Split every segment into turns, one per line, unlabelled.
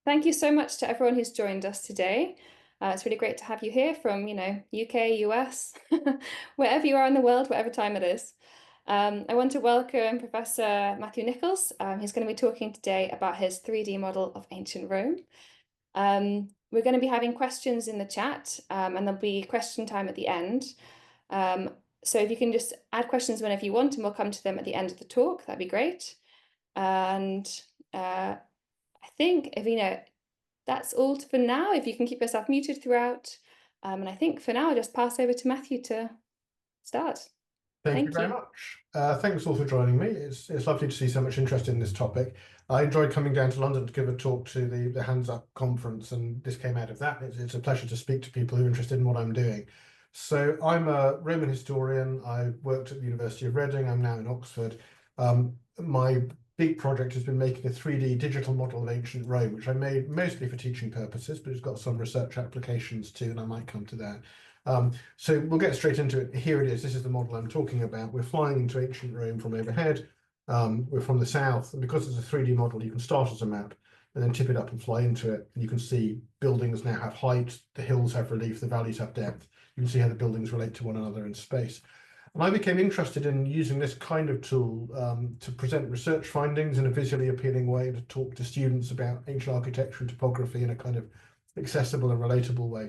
Thank you so much to everyone who's joined us today. It's really great to have you here from, UK, US, wherever you are in the world, whatever time it is. I want to welcome Professor Matthew Nicholls. He's going to be talking today about his 3D model of ancient Rome. We're going to be having questions in the chat, and there'll be question time at the end. So if you can just add questions whenever you want, and we'll come to them at the end of the talk, that'd be great. And I think that's all for now. If you can keep yourself muted throughout. And I think for now, I'll just pass over to Matthew to start.
Thank you
Thank
very
you.
much. Thanks all for joining me. It's lovely to see so much interest in this topic. I enjoyed coming down to London to give a talk to the Hands Up conference, and this came out of that. It's a pleasure to speak to people who are interested in what I'm doing. So I'm a Roman historian. I worked at the University of Reading. I'm now in Oxford. My big project has been making a 3D digital model of ancient Rome, which I made mostly for teaching purposes, but it's got some research applications too, and I might come to that. So we'll get straight into it. Here it is. This is the model I'm talking about. We're flying into ancient Rome from overhead. We're from the south, and because it's a 3D model, you can start as a map and then tip it up and fly into it. And you can see buildings now have height, the hills have relief, the valleys have depth. You can see how the buildings relate to one another in space. And I became interested in using this kind of tool to present research findings in a visually appealing way, to talk to students about ancient architecture and topography in a kind of accessible and relatable way.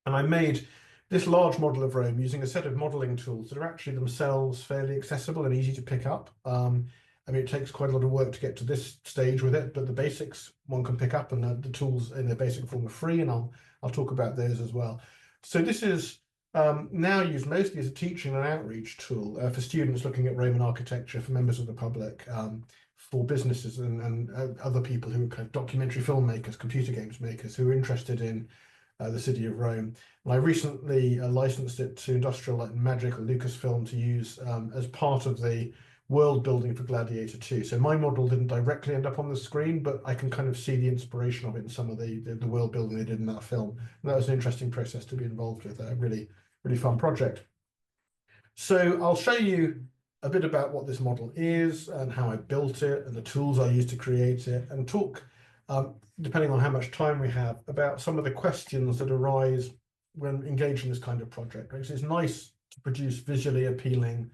And I made this large model of Rome using a set of modeling tools that are actually themselves fairly accessible and easy to pick up. I mean, it takes quite a lot of work to get to this stage with it, but the basics one can pick up, and the tools in their basic form are free, and I'll talk about those as well. So this is now used mostly as a teaching and outreach tool for students looking at Roman architecture, for members of the public, for businesses and other people who are kind of documentary filmmakers, computer games makers who are interested in the city of Rome. And I recently licensed it to Industrial Light and Magic, or Lucasfilm, to use as part of the world building for Gladiator II. So my model didn't directly end up on the screen, but I can kind of see the inspiration of it in some of the world building they did in that film. And that was an interesting process to be involved with. A really fun project. So I'll show you a bit about what this model is and how I built it and the tools I used to create it, and talk, depending on how much time we have, about some of the questions that arise when engaged in this kind of project. Right? So it's nice to produce visually appealing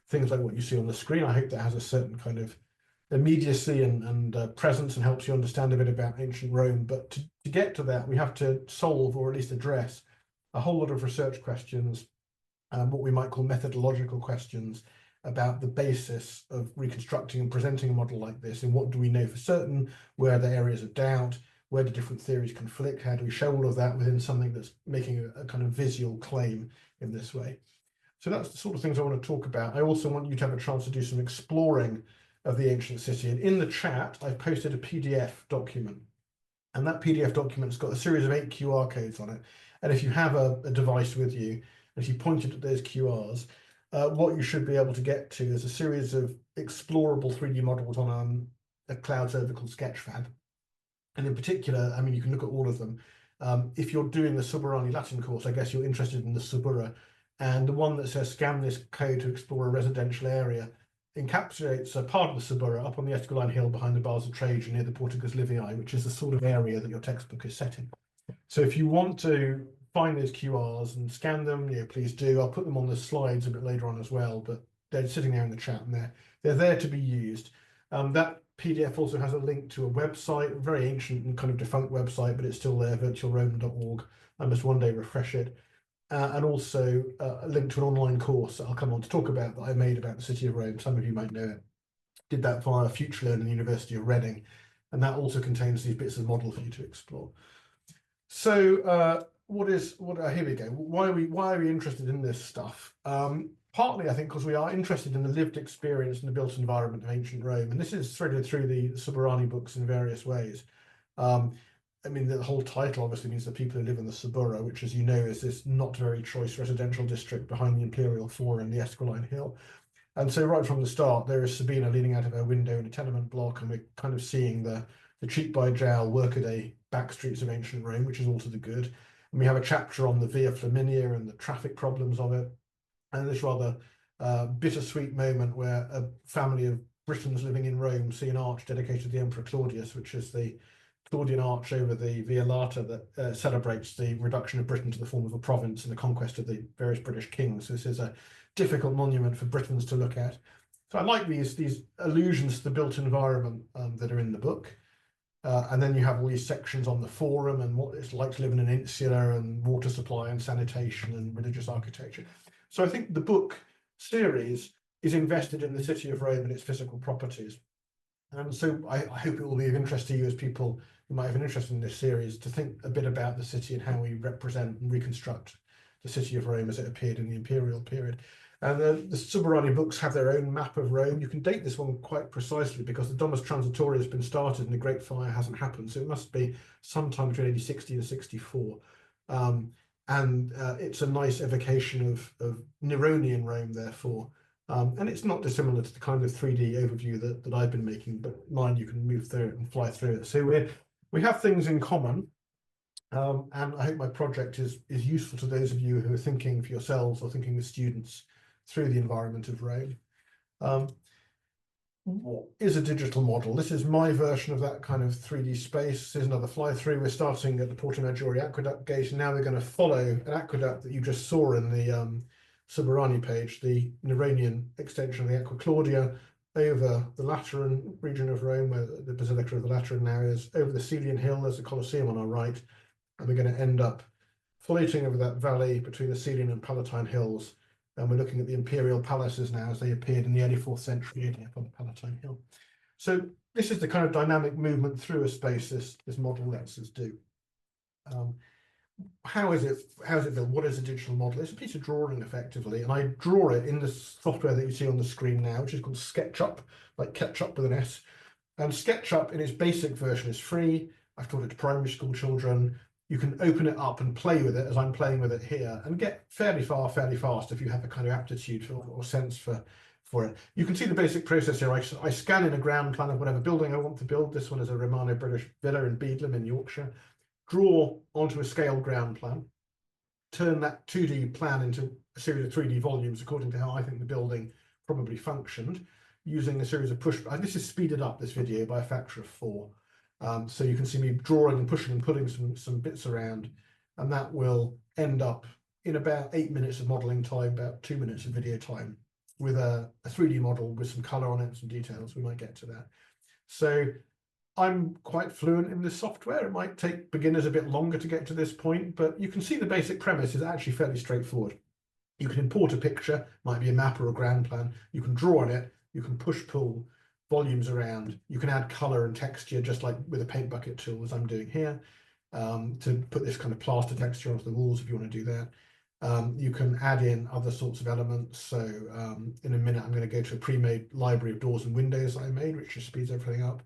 things like what you see on the screen. I hope that has a certain kind of immediacy and presence and helps you understand a bit about ancient Rome. But to get to that, we have to solve, or at least address, a whole lot of research questions, what we might call methodological questions, about the basis of reconstructing and presenting a model like this, and what do we know for certain, where are the areas of doubt, where do different theories conflict, how do we show all of that within something that's making a kind of visual claim in this way. So that's the sort of things I want to talk about. I also want you to have a chance to do some exploring of the ancient city, and in the chat I've posted a PDF document, and that PDF document's got a series of 8 QR codes on it. And if you have a device with you, if you pointed at those QRs, what you should be able to get to is a series of explorable 3D models on a cloud server called Sketchfab. And in particular, I mean, you can look at all of them. If you're doing the Suburrani Latin course, I guess you're interested in the Suburra. And the one that says scan this code to explore a residential area encapsulates a part of the Suburra up on the Esquiline Hill behind the Bars of Trajan near the Porticus Livii, which is the sort of area that your textbook is set in. So if you want to find those QRs and scan them, please do. I'll put them on the slides a bit later on as well, but they're sitting there in the chat, and they're there to be used. That PDF also has a link to a website, a very ancient and kind of defunct website, but it's still there, virtualroman.org. I must one day refresh it. And also a link to an online course that I'll come on to talk about, that I made about the city of Rome. Some of you might know it. Did that via FutureLearn in the University of Reading, and that also contains these bits of model for you to explore. So here we go. Why are we interested in this stuff? Partly, I think, because we are interested in the lived experience and the built environment of ancient Rome, and this is threaded through the Suburrani books in various ways. I mean, the whole title obviously means the people who live in the Suburra, which, as you know, is this not very choice residential district behind the Imperial Forum, the Esquiline Hill. And so right from the start, there is Sabina leaning out of her window in a tenement block, and we're kind of seeing the cheek by jowl workaday back streets of ancient Rome, which is all to the good. And we have a chapter on the Via Flaminia and the traffic problems of it, and this rather bittersweet moment where a family of Britons living in Rome see an arch dedicated to the Emperor Claudius, which is the Claudian arch over the Via Lata that celebrates the reduction of Britain to the form of a province and the conquest of the various British kings. This is a difficult monument for Britons to look at. So I like these allusions to the built environment that are in the book. And then you have all these sections on the forum and what it's like to live in an insula and water supply and sanitation and religious architecture. So I think the book series is invested in the city of Rome and its physical properties. And so I hope it will be of interest to you as people who might have an interest in this series to think a bit about the city and how we represent and reconstruct the city of Rome as it appeared in the imperial period. And the Suburrani books have their own map of Rome. You can date this one quite precisely because the Domus Transitoria has been started and the Great Fire hasn't happened. So it must be sometime between AD 60 and 64. It's a nice evocation of Neronian Rome, therefore. And it's not dissimilar to the kind of 3D overview that I've been making, but mine you can move through it and fly through it. So we have things in common. And I hope my project is useful to those of you who are thinking for yourselves or thinking with students through the environment of Rome. What is a digital model? This is my version of that kind of 3D space. Here's another fly through. We're starting at the Porta Maggiore aqueduct gate, and now we're going to follow an aqueduct that you just saw in the Suburrani page, the Neronian extension of the Aqua Claudia, over the Lateran region of Rome, where the Basilica of the Lateran now is, over the Celian Hill. There's the Colosseum on our right, and we're going to end up floating over that valley between the Celian and Palatine hills. And we're looking at the imperial palaces now as they appeared in the early 4th century up on the Palatine Hill. So this is the kind of dynamic movement through a space this model lets us do. How is it built? What is a digital model? It's a piece of drawing effectively, and I draw it in the software that you see on the screen now, which is called SketchUp, like ketchup with an S. And SketchUp in its basic version is free. I've taught it to primary school children. You can open it up and play with it as I'm playing with it here and get fairly far, fairly fast if you have a kind of aptitude or sense for it. You can see the basic process here. I scan in a ground plan of whatever building I want to build. This one is a Romano British villa in Beedlam in Yorkshire. Draw onto a scaled ground plan, turn that 2D plan into a series of 3D volumes according to how I think the building probably functioned, using a series of push. This is speeded up, this video, by a factor of 4. So you can see me drawing and pushing and putting some bits around, and that will end up in about 8 minutes of modeling time, about 2 minutes of video time, with a 3D model with some color on it, some details. We might get to that. So I'm quite fluent in this software. It might take beginners a bit longer to get to this point, but you can see the basic premise is actually fairly straightforward. You can import a picture, might be a map or a ground plan. You can draw on it. You can push-pull volumes around. You can add color and texture, just like with a paint bucket tool, as I'm doing here, to put this kind of plaster texture onto the walls if you want to do that. You can add in other sorts of elements. So in a minute, I'm going to go to a pre-made library of doors and windows that I made, which just speeds everything up.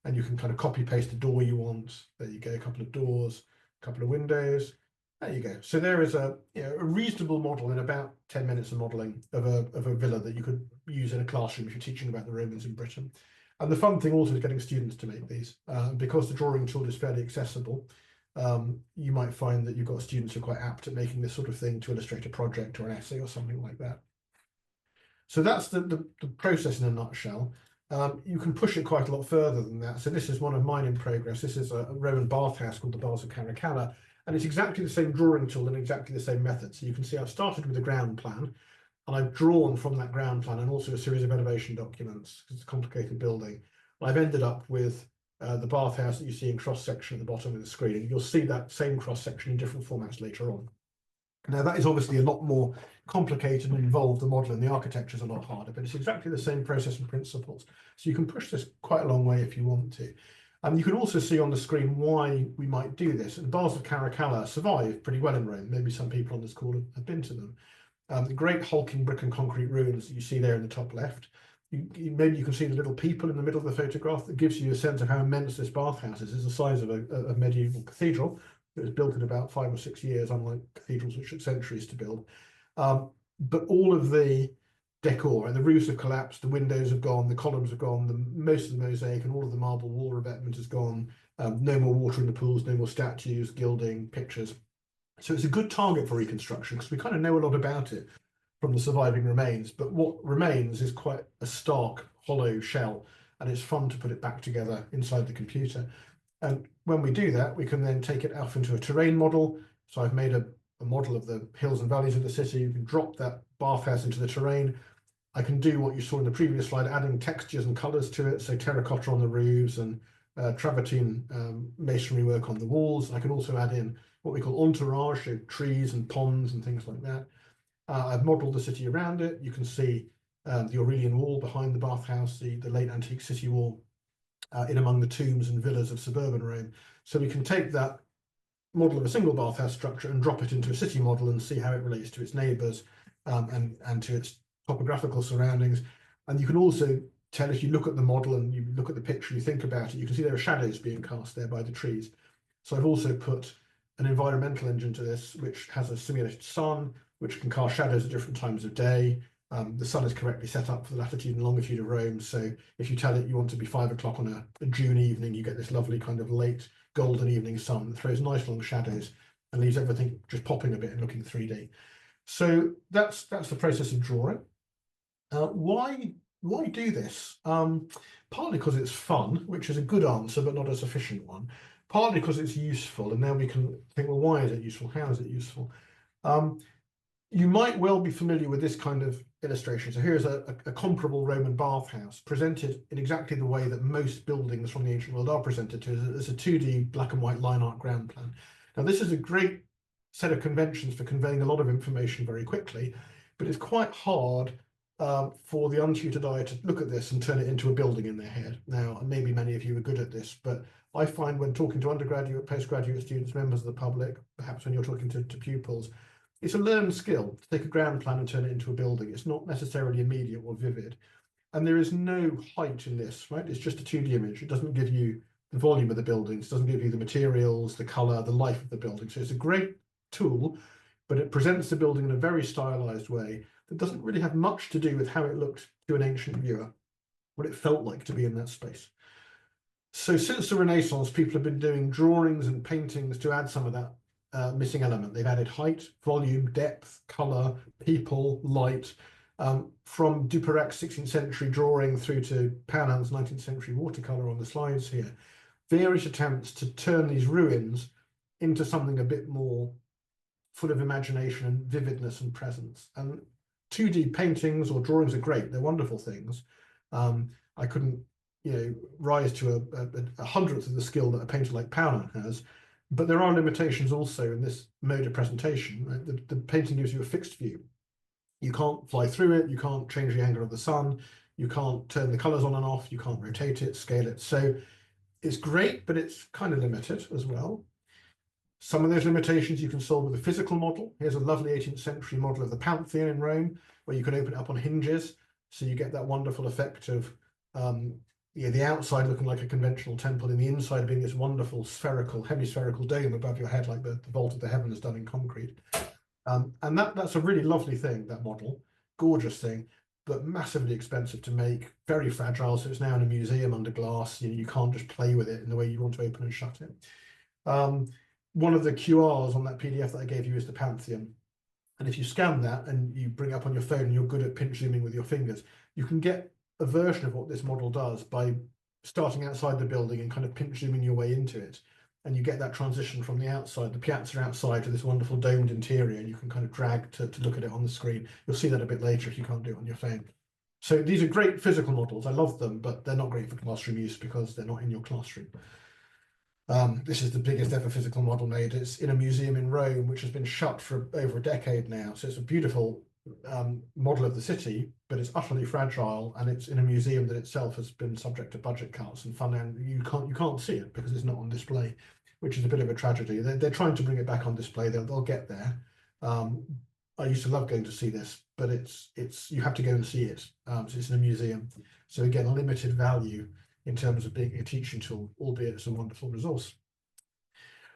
And you can kind of copy paste the door you want. There you go, a couple of doors, a couple of windows. There you go. So there is a reasonable model in about 10 minutes of modeling of a villa that you could use in a classroom if you're teaching about the Romans in Britain. And the fun thing also is getting students to make these. Because the drawing tool is fairly accessible, you might find that you've got students who are quite apt at making this sort of thing to illustrate a project or an essay or something like that. So that's the process in a nutshell. You can push it quite a lot further than that. So this is one of mine in progress. This is a Roman bathhouse called the Baths of Caracalla, and it's exactly the same drawing tool and exactly the same method. So you can see I've started with a ground plan, and I've drawn from that ground plan and also a series of elevation documents because it's a complicated building. I've ended up with the bathhouse that you see in cross-section at the bottom of the screen, and you'll see that same cross-section in different formats later on. Now that is obviously a lot more complicated and involved. The modeling, the architecture is a lot harder, but it's exactly the same process and principles. So you can push this quite a long way if you want to. You can also see on the screen why we might do this. And the Baths of Caracalla survive pretty well in Rome. Maybe some people on this call have been to them. The great hulking brick and concrete ruins that you see there in the top left. Maybe you can see the little people in the middle of the photograph. That gives you a sense of how immense this bathhouse is. It's the size of a medieval cathedral. It was built in about 5 or 6 years, unlike cathedrals which took centuries to build. But all of the decor and the roofs have collapsed, the windows have gone, the columns have gone, most of the mosaic and all of the marble wall revetment has gone. No more water in the pools, no more statues, gilding, pictures. So it's a good target for reconstruction because we kind of know a lot about it from the surviving remains, but what remains is quite a stark, hollow shell, and it's fun to put it back together inside the computer. And when we do that, we can then take it off into a terrain model. So I've made a model of the hills and valleys of the city. You can drop that bathhouse into the terrain. I can do what you saw in the previous slide, adding textures and colors to it. So terracotta on the roofs and travertine masonry work on the walls. I can also add in what we call entourage, so trees and ponds and things like that. I've modeled the city around it. You can see the Aurelian wall behind the bathhouse, the late antique city wall, in among the tombs and villas of suburban Rome. So we can take that model of a single bathhouse structure and drop it into a city model and see how it relates to its neighbours and to its topographical surroundings. And you can also tell, if you look at the model and you look at the picture, you think about it, you can see there are shadows being cast there by the trees. So I've also put an environmental engine to this, which has a simulated sun, which can cast shadows at different times of day. The sun is correctly set up for the latitude and longitude of Rome. So if you tell it you want to be 5 o'clock on a June evening, you get this lovely kind of late golden evening sun that throws nice long shadows and leaves everything just popping a bit and looking 3D. So that's the process of drawing. Why do this? Partly because it's fun, which is a good answer, but not a sufficient one. Partly because it's useful, and now we can think, well, why is it useful? How is it useful? You might well be familiar with this kind of illustration. So here's a comparable Roman bathhouse presented in exactly the way that most buildings from the ancient world are presented to, as a 2D black and white line art ground plan. Now, this is a great set of conventions for conveying a lot of information very quickly, but it's quite hard for the untutored eye to look at this and turn it into a building in their head. Now, maybe many of you are good at this, but I find when talking to undergraduate, postgraduate students, members of the public, perhaps when you're talking to pupils, it's a learned skill to take a ground plan and turn it into a building. It's not necessarily immediate or vivid. And there is no height in this, right? It's just a 2D image. It doesn't give you the volume of the buildings, it doesn't give you the materials, the color, the life of the building. So it's a great tool, but it presents the building in a very stylized way that doesn't really have much to do with how it looked to an ancient viewer, what it felt like to be in that space. So since the Renaissance, people have been doing drawings and paintings to add some of that missing element. They've added height, volume, depth, color, people, light, from Duperrec's 16th century drawing through to Poundland's 19th century watercolor on the slides here. Various attempts to turn these ruins into something a bit more full of imagination and vividness and presence. And 2D paintings or drawings are great. They're wonderful things. I couldn't, rise to a hundredth of the skill that a painter like Poundland has. But there are limitations also in this mode of presentation. Right? The painting gives you a fixed view. You can't fly through it. You can't change the angle of the sun. You can't turn the colors on and off. You can't rotate it, scale it. So it's great, but it's kind of limited as well. Some of those limitations you can solve with a physical model. Here's a lovely 18th century model of the Pantheon in Rome, where you can open it up on hinges. So you get that wonderful effect of the outside looking like a conventional temple, and the inside being this wonderful spherical, hemispherical dome above your head, like the vault of the heavens done in concrete. And that's a really lovely thing, that model, gorgeous thing, but massively expensive to make, very fragile. So it's now in a museum under glass. You can't just play with it in the way you want to open and shut it. One of the QRs on that PDF that I gave you is the Pantheon. And if you scan that and you bring it up on your phone and you're good at pinch zooming with your fingers, you can get a version of what this model does by starting outside the building and kind of pinch zooming your way into it. And you get that transition from the outside, the piazza outside, to this wonderful domed interior, and you can kind of drag to look at it on the screen. You'll see that a bit later if you can't do it on your phone. So these are great physical models. I love them, but they're not great for classroom use because they're not in your classroom. This is the biggest ever physical model made. It's in a museum in Rome, which has been shut for over a decade now. So it's a beautiful model of the city, but it's utterly fragile, and it's in a museum that itself has been subject to budget cuts and funding. You can't see it because it's not on display, which is a bit of a tragedy. They're trying to bring it back on display. They'll get there. I used to love going to see this, but it's you have to go and see it. So it's in a museum. So again, limited value in terms of being a teaching tool, albeit it's a wonderful resource.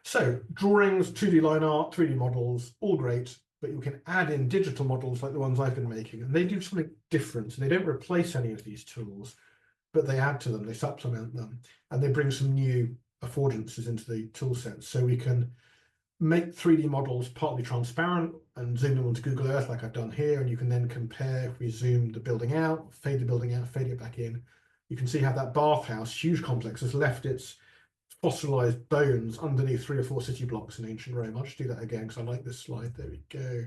So drawings, 2D line art, 3D models, all great, but you can add in digital models like the ones I've been making, and they do something different. And they don't replace any of these tools, but they add to them, they supplement them, and they bring some new affordances into the tool set. So we can make 3D models partly transparent and zoom them onto Google Earth like I've done here, and you can then compare, if we zoom the building out, fade the building out, fade it back in, you can see how that bathhouse, huge complex, has left its fossilized bones underneath 3 or 4 city blocks in ancient Rome. I'll just do that again because I like this slide. There we go.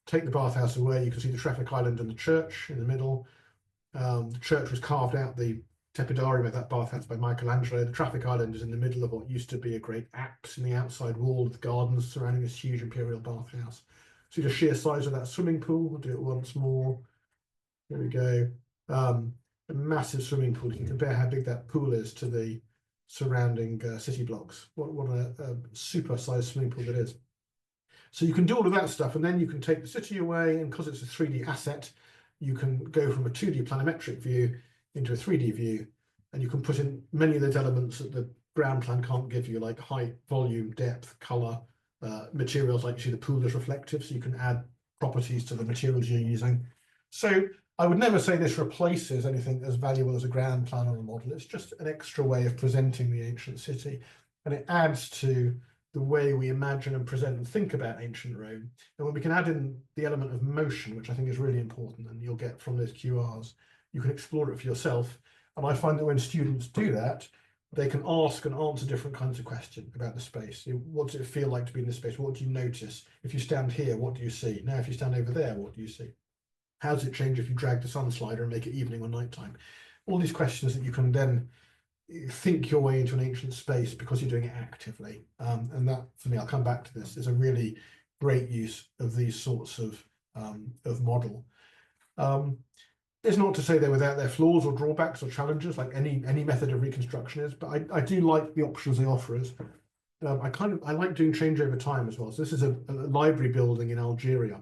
Take the bathhouse away. You can see the traffic island and the church in the middle. The church was carved out the tepidarium of that bathhouse by Michelangelo. The traffic island is in the middle of what used to be a great apse in the outside wall of the gardens surrounding this huge imperial bathhouse. See the sheer size of that swimming pool. We'll do it once more. There we go. A massive swimming pool. You can compare how big that pool is to the surrounding city blocks. What a super sized swimming pool that is. So you can do all of that stuff, and then you can take the city away, and because it's a 3D asset, you can go from a 2D planimetric view into a 3D view, and you can put in many of those elements that the ground plan can't give you, like height, volume, depth, color, materials, like you see the pool is reflective, so you can add properties to the materials you're using. So I would never say this replaces anything as valuable as a ground plan or a model. It's just an extra way of presenting the ancient city, and it adds to the way we imagine and present and think about ancient Rome. And when we can add in the element of motion, which I think is really important, and you'll get from those QRs, you can explore it for yourself. And I find that when students do that, they can ask and answer different kinds of questions about the space. What does it feel like to be in this space? What do you notice? If you stand here, what do you see? Now, if you stand over there, what do you see? How does it change if you drag the sun slider and make it evening or nighttime? All these questions that you can then think your way into an ancient space because you're doing it actively. And that, for me, I'll come back to this, is a really great use of these sorts of model. It's not to say they're without their flaws or drawbacks or challenges, like any method of reconstruction is, but I do like the options they offer us. I like doing change over time as well. So this is a library building in Algeria,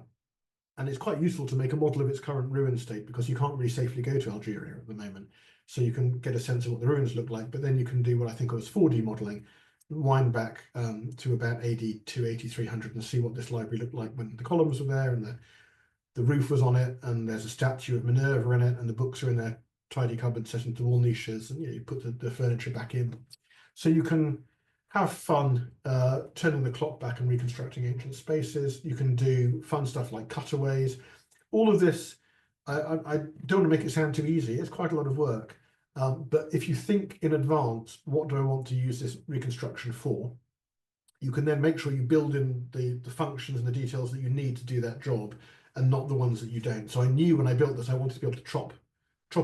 and it's quite useful to make a model of its current ruin state because you can't really safely go to Algeria at the moment. So you can get a sense of what the ruins look like, but then you can do what I think of as 4D modeling, wind back to about AD 280, 300 and see what this library looked like when the columns were there and the roof was on it, and there's a statue of Minerva in it, and the books are in their tidy cupboard set into wall niches, and you put the furniture back in. So you can have fun turning the clock back and reconstructing ancient spaces. You can do fun stuff like cutaways. All of this, I don't want to make it sound too easy. It's quite a lot of work. But if you think in advance, what do I want to use this reconstruction for? You can then make sure you build in the functions and the details that you need to do that job, and not the ones that you don't. So I knew when I built this, I wanted to be able to chop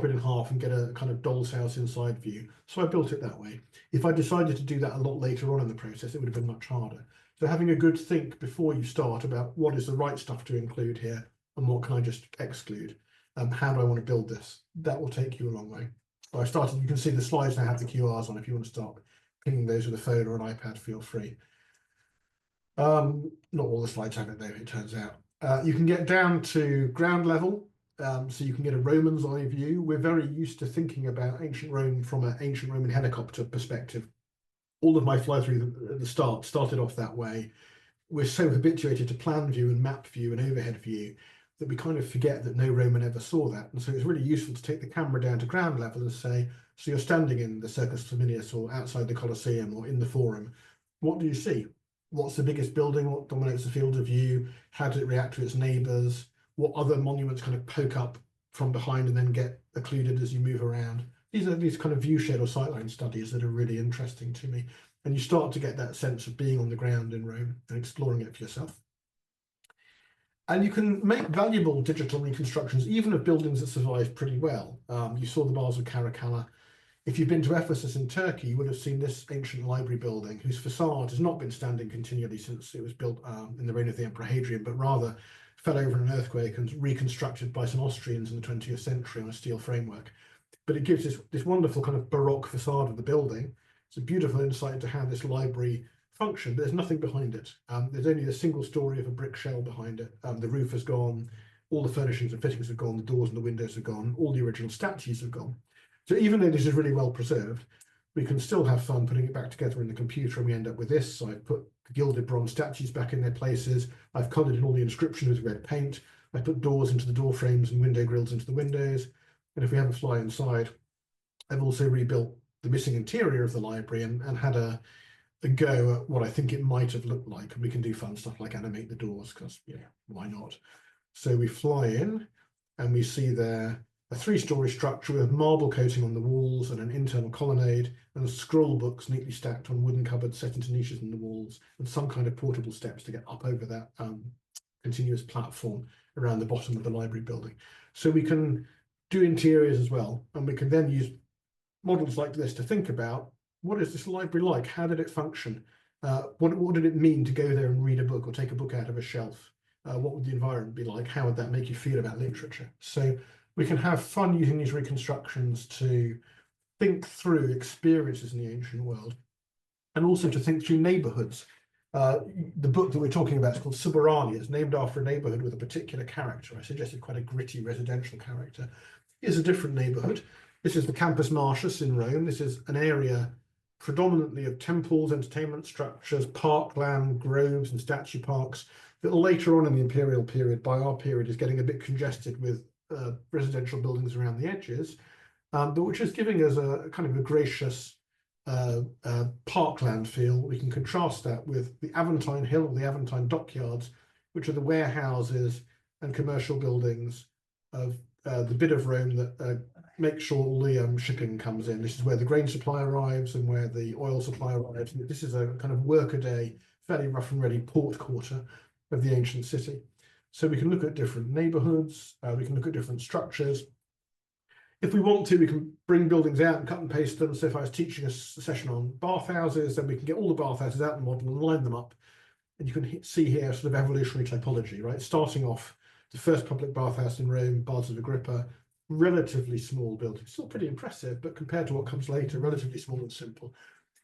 it in half and get a kind of doll's house inside view. So I built it that way. If I decided to do that a lot later on in the process, it would have been much harder. So having a good think before you start about what is the right stuff to include here and what can I just exclude. How do I want to build this? That will take you a long way. So I started, you can see the slides now have the QRs on. If you want to start pinging those with a phone or an iPad, feel free. Not all the slides have it though, it turns out. You can get down to ground level, so you can get a Roman's eye view. We're very used to thinking about ancient Rome from an ancient Roman helicopter perspective. All of my fly through at the start started off that way. We're so habituated to plan view and map view and overhead view that we kind of forget that no Roman ever saw that. And so it's really useful to take the camera down to ground level and say, so you're standing in the Circus Flaminius or outside the Colosseum or in the Forum. What do you see? What's the biggest building? What dominates the field of view? How does it react to its neighbours? What other monuments kind of poke up from behind and then get occluded as you move around? These are these kind of view shed or sightline studies that are really interesting to me. And you start to get that sense of being on the ground in Rome and exploring it for yourself. And you can make valuable digital reconstructions, even of buildings that survive pretty well. You saw the bars of Caracalla. If you've been to Ephesus in Turkey, you would have seen this ancient library building whose facade has not been standing continually since it was built in the reign of the Emperor Hadrian, but rather fell over in an earthquake and reconstructed by some Austrians in the 20th century on a steel framework. But it gives this wonderful kind of Baroque facade of the building. It's a beautiful insight into how this library functioned, but there's nothing behind it. There's only a single story of a brick shell behind it. The roof has gone, all the furnishings and fittings have gone, the doors and the windows have gone, all the original statues have gone. So even though this is really well preserved, we can still have fun putting it back together in the computer, and we end up with this. So I've put the gilded bronze statues back in their places. I've coloured in all the inscriptions with red paint. I put doors into the door frames and window grills into the windows. And if we have a fly inside, I've also rebuilt the missing interior of the library and had a go at what I think it might have looked like. And we can do fun stuff like animate the doors because, yeah, why not? So we fly in and we see there a three-story structure with marble coating on the walls and an internal colonnade, and scroll books neatly stacked on wooden cupboards set into niches in the walls, and some kind of portable steps to get up over that continuous platform around the bottom of the library building. So we can do interiors as well, and we can then use models like this to think about, what is this library like? How did it function? What did it mean to go there and read a book or take a book out of a shelf? What would the environment be like? How would that make you feel about literature? So we can have fun using these reconstructions to think through experiences in the ancient world, and also to think through neighborhoods. The book that we're talking about is called Suburra. It's named after a neighborhood with a particular character. I suggested quite a gritty residential character. Here's a different neighborhood. This is the Campus Martius in Rome. This is an area predominantly of temples, entertainment structures, parkland, groves, and statue parks that later on in the imperial period, by our period, is getting a bit congested with residential buildings around the edges, but which is giving us a kind of a gracious parkland feel. We can contrast that with the Aventine Hill or the Aventine dockyards, which are the warehouses and commercial buildings of the bit of Rome that makes sure all the shipping comes in. This is where the grain supply arrives and where the oil supply arrives. And this is a kind of workaday, fairly rough and ready port quarter of the ancient city. So we can look at different neighborhoods, we can look at different structures. If we want to, we can bring buildings out and cut and paste them. So if I was teaching a session on bathhouses, then we can get all the bathhouses out in the model and line them up. And you can see here sort of evolutionary typology, right? Starting off, the first public bathhouse in Rome, Baths of Agrippa, relatively small building. Still pretty impressive, but compared to what comes later, relatively small and simple.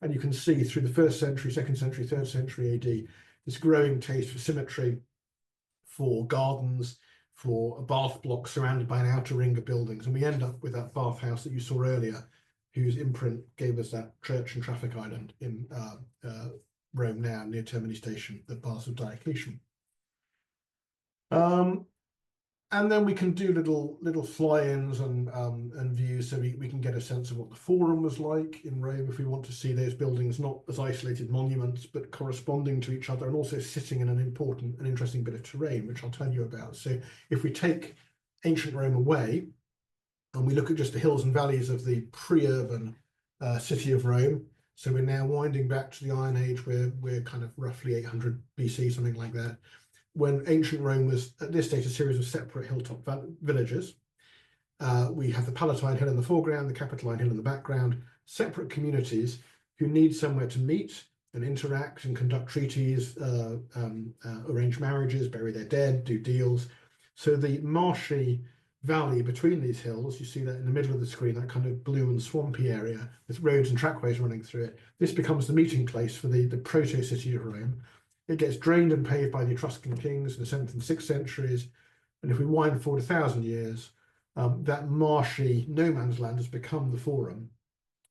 And you can see through the 1st century, 2nd century, 3rd century AD, this growing taste for symmetry, for gardens, for a bath block surrounded by an outer ring of buildings. And we end up with that bathhouse that you saw earlier, whose imprint gave us that church and traffic island in Rome now, near Termini Station, the Baths of Diocletian. And then we can do little fly-ins and views, so we can get a sense of what the Forum was like in Rome if we want to see those buildings not as isolated monuments, but corresponding to each other and also sitting in an important and interesting bit of terrain, which I'll tell you about. So if we take ancient Rome away and we look at just the hills and valleys of the pre-urban city of Rome, so we're now winding back to the Iron Age, where we're kind of roughly 800 BC, something like that, when ancient Rome was at this stage a series of separate hilltop villages. We have the Palatine Hill in the foreground, the Capitoline Hill in the background, separate communities who need somewhere to meet and interact and conduct treaties, arrange marriages, bury their dead, do deals. So the marshy valley between these hills, you see that in the middle of the screen, that kind of blue and swampy area with roads and trackways running through it. This becomes the meeting place for the proto-city of Rome. It gets drained and paved by the Etruscan kings in the 7th and 6th centuries. And if we wind forward 1,000 years, that marshy no man's land has become the Forum,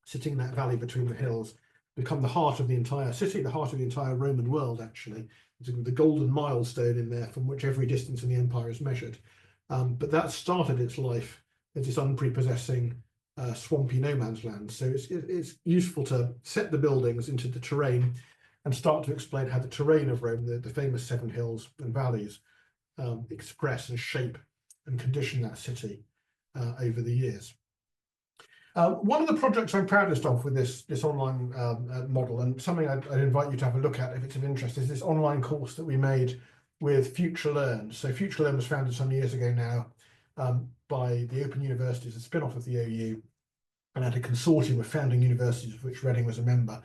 sitting in that valley between the hills, become the heart of the entire city, the heart of the entire Roman world, actually. It's the golden milestone in there from which every distance in the empire is measured. But that started its life as this unprepossessing, swampy no man's land. So it's useful to set the buildings into the terrain and start to explain how the terrain of Rome, the famous 7 hills and valleys, express and shape and condition that city over the years. One of the projects I'm proudest of with this online model, and something I'd invite you to have a look at if it's of interest, is this online course that we made with FutureLearn. So FutureLearn was founded some years ago now by the Open Universities, a spin-off of the OU, and had a consortium of founding universities, of which Reading was a member.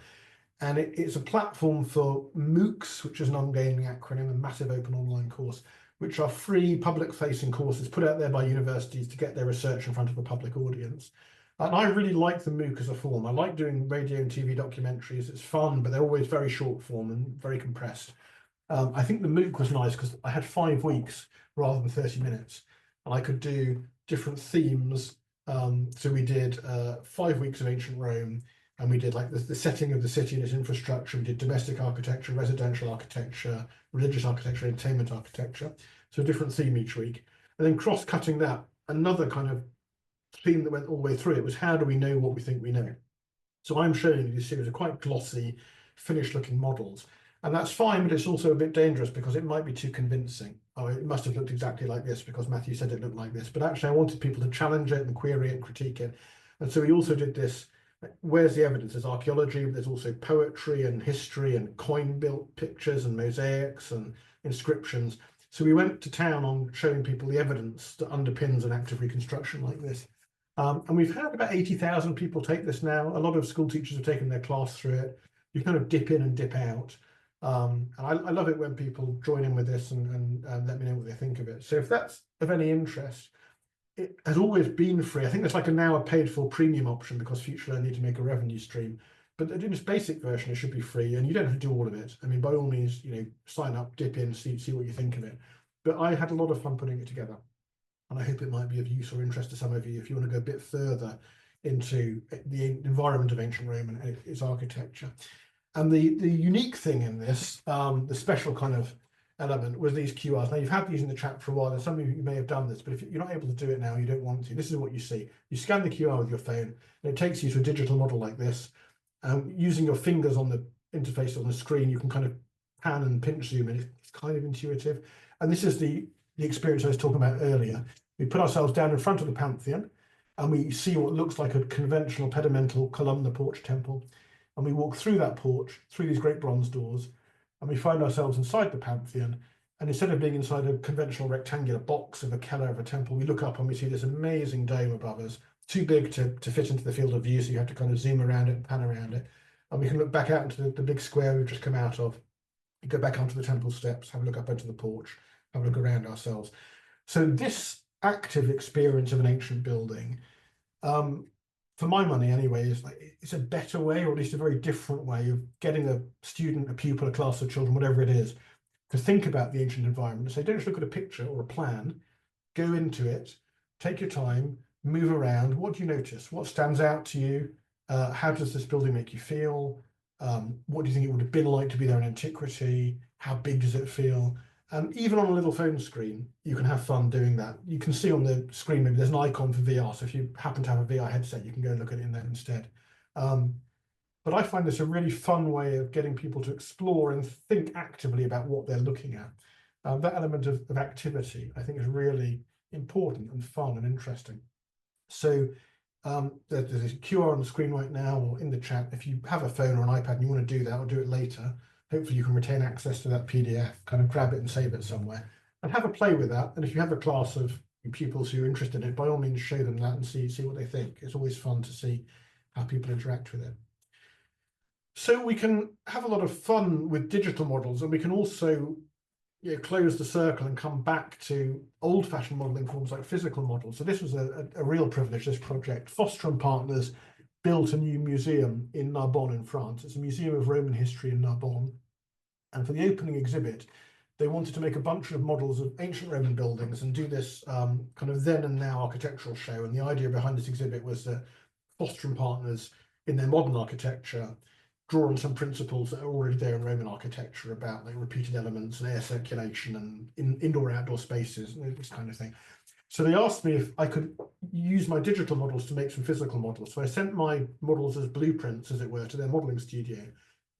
And it's a platform for MOOCs, which is an ungaming acronym, a massive open online course, which are free public-facing courses put out there by universities to get their research in front of a public audience. And I really like the MOOC as a form. I like doing radio and TV documentaries. It's fun, but they're always very short form and very compressed. I think the MOOC was nice because I had 5 weeks rather than 30 minutes, and I could do different themes. So we did 5 weeks of ancient Rome, and we did like the setting of the city and its infrastructure. We did domestic architecture, residential architecture, religious architecture, entertainment architecture. So a different theme each week. And then cross-cutting that, another kind of theme that went all the way through it was, how do we know what we think we know? So I'm showing you this series of quite glossy, finished-looking models. And that's fine, but it's also a bit dangerous because it might be too convincing. oh, it must have looked exactly like this because Matthew said it looked like this. But actually, I wanted people to challenge it and query it and critique it. And so we also did this. Where's the evidence? There's archaeology, but there's also poetry and history and coin-built pictures and mosaics and inscriptions. So we went to town on showing people the evidence that underpins an active reconstruction like this. And we've had about 80,000 people take this now. A lot of school teachers have taken their class through it. You kind of dip in and dip out. And I love it when people join in with this and let me know what they think of it. So if that's of any interest, it has always been free. I think there's like now a paid for premium option because Future Learn need to make a revenue stream. But in its basic version, it should be free, and you don't have to do all of it. I mean, by all means, sign up, dip in, see what you think of it. But I had a lot of fun putting it together, and I hope it might be of use or interest to some of you if you want to go a bit further into the environment of ancient Rome and its architecture. And the unique thing in this, the special kind of element, was these QRs. Now, you've had these in the chat for a while, and some of you may have done this, but if you're not able to do it now, you don't want to, this is what you see. You scan the QR with your phone, and it takes you to a digital model like this. Using your fingers on the interface on the screen, you can kind of pan and pinch zoom, and it's kind of intuitive. And this is the experience I was talking about earlier. We put ourselves down in front of the Pantheon, and we see what looks like a conventional pedimental columnar porch temple. And we walk through that porch, through these great bronze doors, and we find ourselves inside the Pantheon. And instead of being inside a conventional rectangular box of a keller of a temple, we look up and we see this amazing dome above us, too big to fit into the field of view, so you have to kind of zoom around it and pan around it. And we can look back out into the big square we've just come out of, go back onto the temple steps, have a look up into the porch, have a look around ourselves. So this active experience of an ancient building, for my money anyway, it's a better way, or at least a very different way of getting a student, a pupil, a class of children, whatever it is, to think about the ancient environment. So don't just look at a picture or a plan, go into it, take your time, move around. What do you notice? What stands out to you? How does this building make you feel? What do you think it would have been like to be there in antiquity? How big does it feel? And even on a little phone screen, you can have fun doing that. You can see on the screen, maybe there's an icon for VR. So if you happen to have a VR headset, you can go and look at it in there instead. But I find this a really fun way of getting people to explore and think actively about what they're looking at. That element of activity, I think, is really important and fun and interesting. So there's a QR on the screen right now or in the chat. If you have a phone or an iPad and you want to do that or do it later, hopefully you can retain access to that PDF, kind of grab it and save it somewhere and have a play with that. And if you have a class of pupils who are interested in it, by all means, show them that and see what they think. It's always fun to see how people interact with it. So we can have a lot of fun with digital models, and we can also close the circle and come back to old-fashioned modeling forms like physical models. So this was a real privilege, this project. Foster and Partners built a new museum in Narbonne in France. It's a museum of Roman history in Narbonne. And for the opening exhibit, they wanted to make a bunch of models of ancient Roman buildings and do this kind of then and now architectural show. And the idea behind this exhibit was that Foster and Partners, in their modern architecture, draw on some principles that are already there in Roman architecture about like repeated elements and air circulation and indoor-outdoor spaces and this kind of thing. So they asked me if I could use my digital models to make some physical models. So I sent my models as blueprints, as it were, to their modeling studio.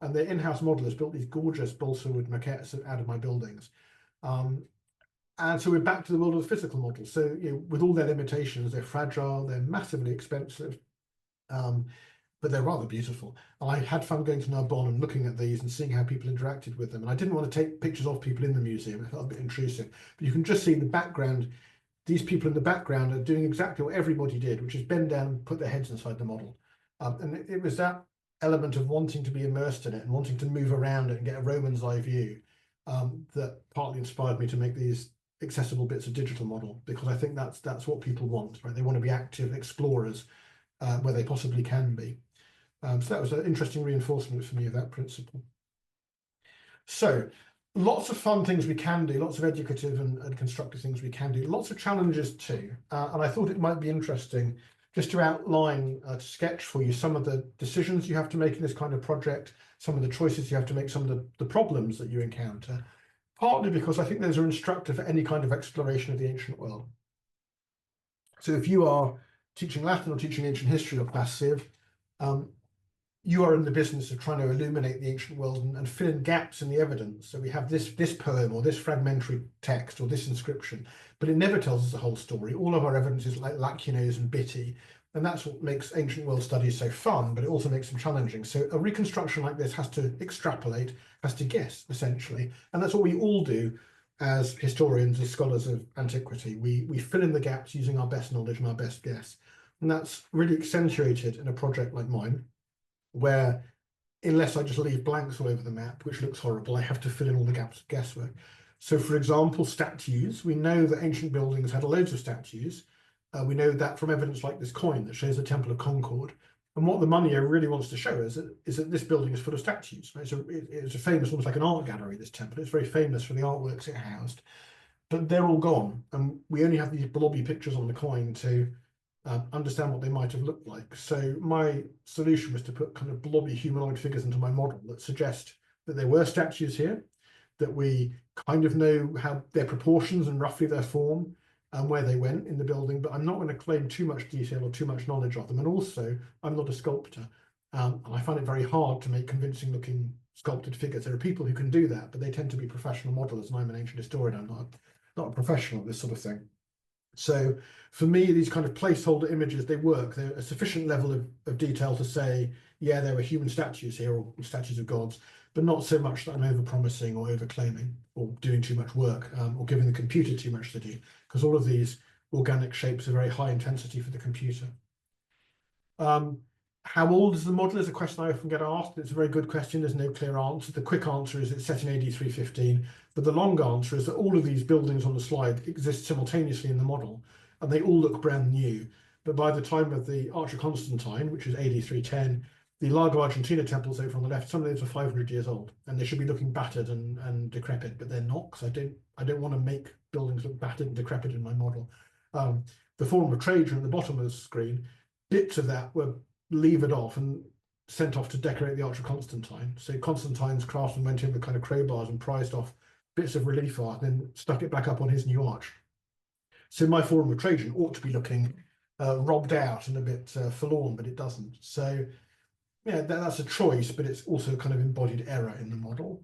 And their in-house modelers built these gorgeous balsa wood maquettes out of my buildings. And so we're back to the world of the physical models. So with all their limitations, they're fragile, they're massively expensive. But they're rather beautiful. I had fun going to Narbonne and looking at these and seeing how people interacted with them. And I didn't want to take pictures of people in the museum. I felt a bit intrusive. But you can just see in the background, these people in the background are doing exactly what everybody did, which is bend down and put their heads inside the model. And it was that element of wanting to be immersed in it and wanting to move around it and get a Roman's eye view that partly inspired me to make these accessible bits of digital model, because I think that's what people want, right? They want to be active explorers where they possibly can be. So that was an interesting reinforcement for me of that principle. So lots of fun things we can do, lots of educative and constructive things we can do, lots of challenges too. And I thought it might be interesting just to outline, to sketch for you some of the decisions you have to make in this kind of project, some of the choices you have to make, some of the problems that you encounter, partly because I think those are instructive for any kind of exploration of the ancient world. So if you are teaching Latin or teaching ancient history or class civ, you are in the business of trying to illuminate the ancient world and fill in gaps in the evidence. So we have this poem or this fragmentary text or this inscription, but it never tells us the whole story. All of our evidence is like lacunae and bitty, and that's what makes ancient world studies so fun, but it also makes them challenging. So a reconstruction like this has to extrapolate, has to guess, essentially, and that's what we all do as historians, as scholars of antiquity. We fill in the gaps using our best knowledge and our best guess, and that's really accentuated in a project like mine, where unless I just leave blanks all over the map, which looks horrible, I have to fill in all the gaps of guesswork. So for example, statues, we know that ancient buildings had loads of statues. We know that from evidence like this coin that shows the Temple of Concord. And what the money really wants to show is that this building is full of statues. Right? So it's a famous, almost like an art gallery, this temple. It's very famous for the artworks it housed, but they're all gone. And we only have these blobby pictures on the coin to understand what they might have looked like. So my solution was to put kind of blobby humanoid figures into my model that suggest that there were statues here, that we kind of know how their proportions and roughly their form and where they went in the building, but I'm not going to claim too much detail or too much knowledge of them. And also, I'm not a sculptor, and I find it very hard to make convincing looking sculpted figures. There are people who can do that, but they tend to be professional modelers, and I'm an ancient historian. I'm not a professional at this sort of thing. So for me, these kind of placeholder images, they work. They're a sufficient level of detail to say, yeah, there were human statues here or statues of gods, but not so much that I'm over-promising or over-claiming or doing too much work or giving the computer too much to do, because all of these organic shapes are very high intensity for the computer. How old is the model is a question I often get asked. It's a very good question. There's no clear answer. The quick answer is it's set in AD 315, but the long answer is that all of these buildings on the slide exist simultaneously in the model, and they all look brand new. But by the time of the Archer Constantine, which is AD 310, the Lago Argentina temples over on the left, some of those are 500 years old, and they should be looking battered and decrepit, but they're not, because I don't want to make buildings look battered and decrepit in my model. The Forum of Trajan at the bottom of the screen, bits of that were levered off and sent off to decorate the Arch of Constantine. So Constantine's craftsman went in with kind of crowbars and prized off bits of relief art and then stuck it back up on his new arch. So my Forum of Trajan ought to be looking robbed out and a bit forlorn, but it doesn't. So yeah, that's a choice, but it's also kind of embodied error in the model.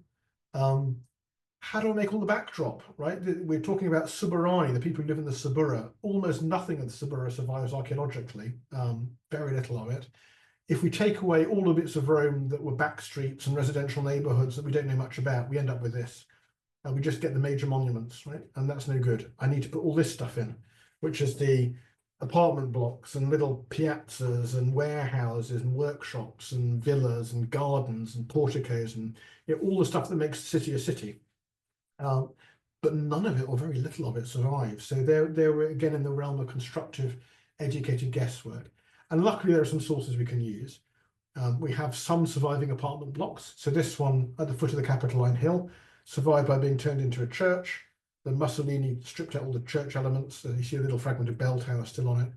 How do I make all the backdrop, right? We're talking about Suburra, the people who live in the Suburra. Almost nothing of the Suburra survives archaeologically, very little of it. If we take away all the bits of Rome that were back streets and residential neighborhoods that we don't know much about, we end up with this. We just get the major monuments, right? And that's no good. I need to put all this stuff in, which is the apartment blocks and little piazzas and warehouses and workshops and villas and gardens and porticos and all the stuff that makes the city a city. But none of it, or very little of it, survives. So they're again in the realm of constructive, educated guesswork. And luckily, there are some sources we can use. We have some surviving apartment blocks. So this one at the foot of the Capitoline Hill survived by being turned into a church. Then Mussolini stripped out all the church elements. You see a little fragment of bell tower still on it.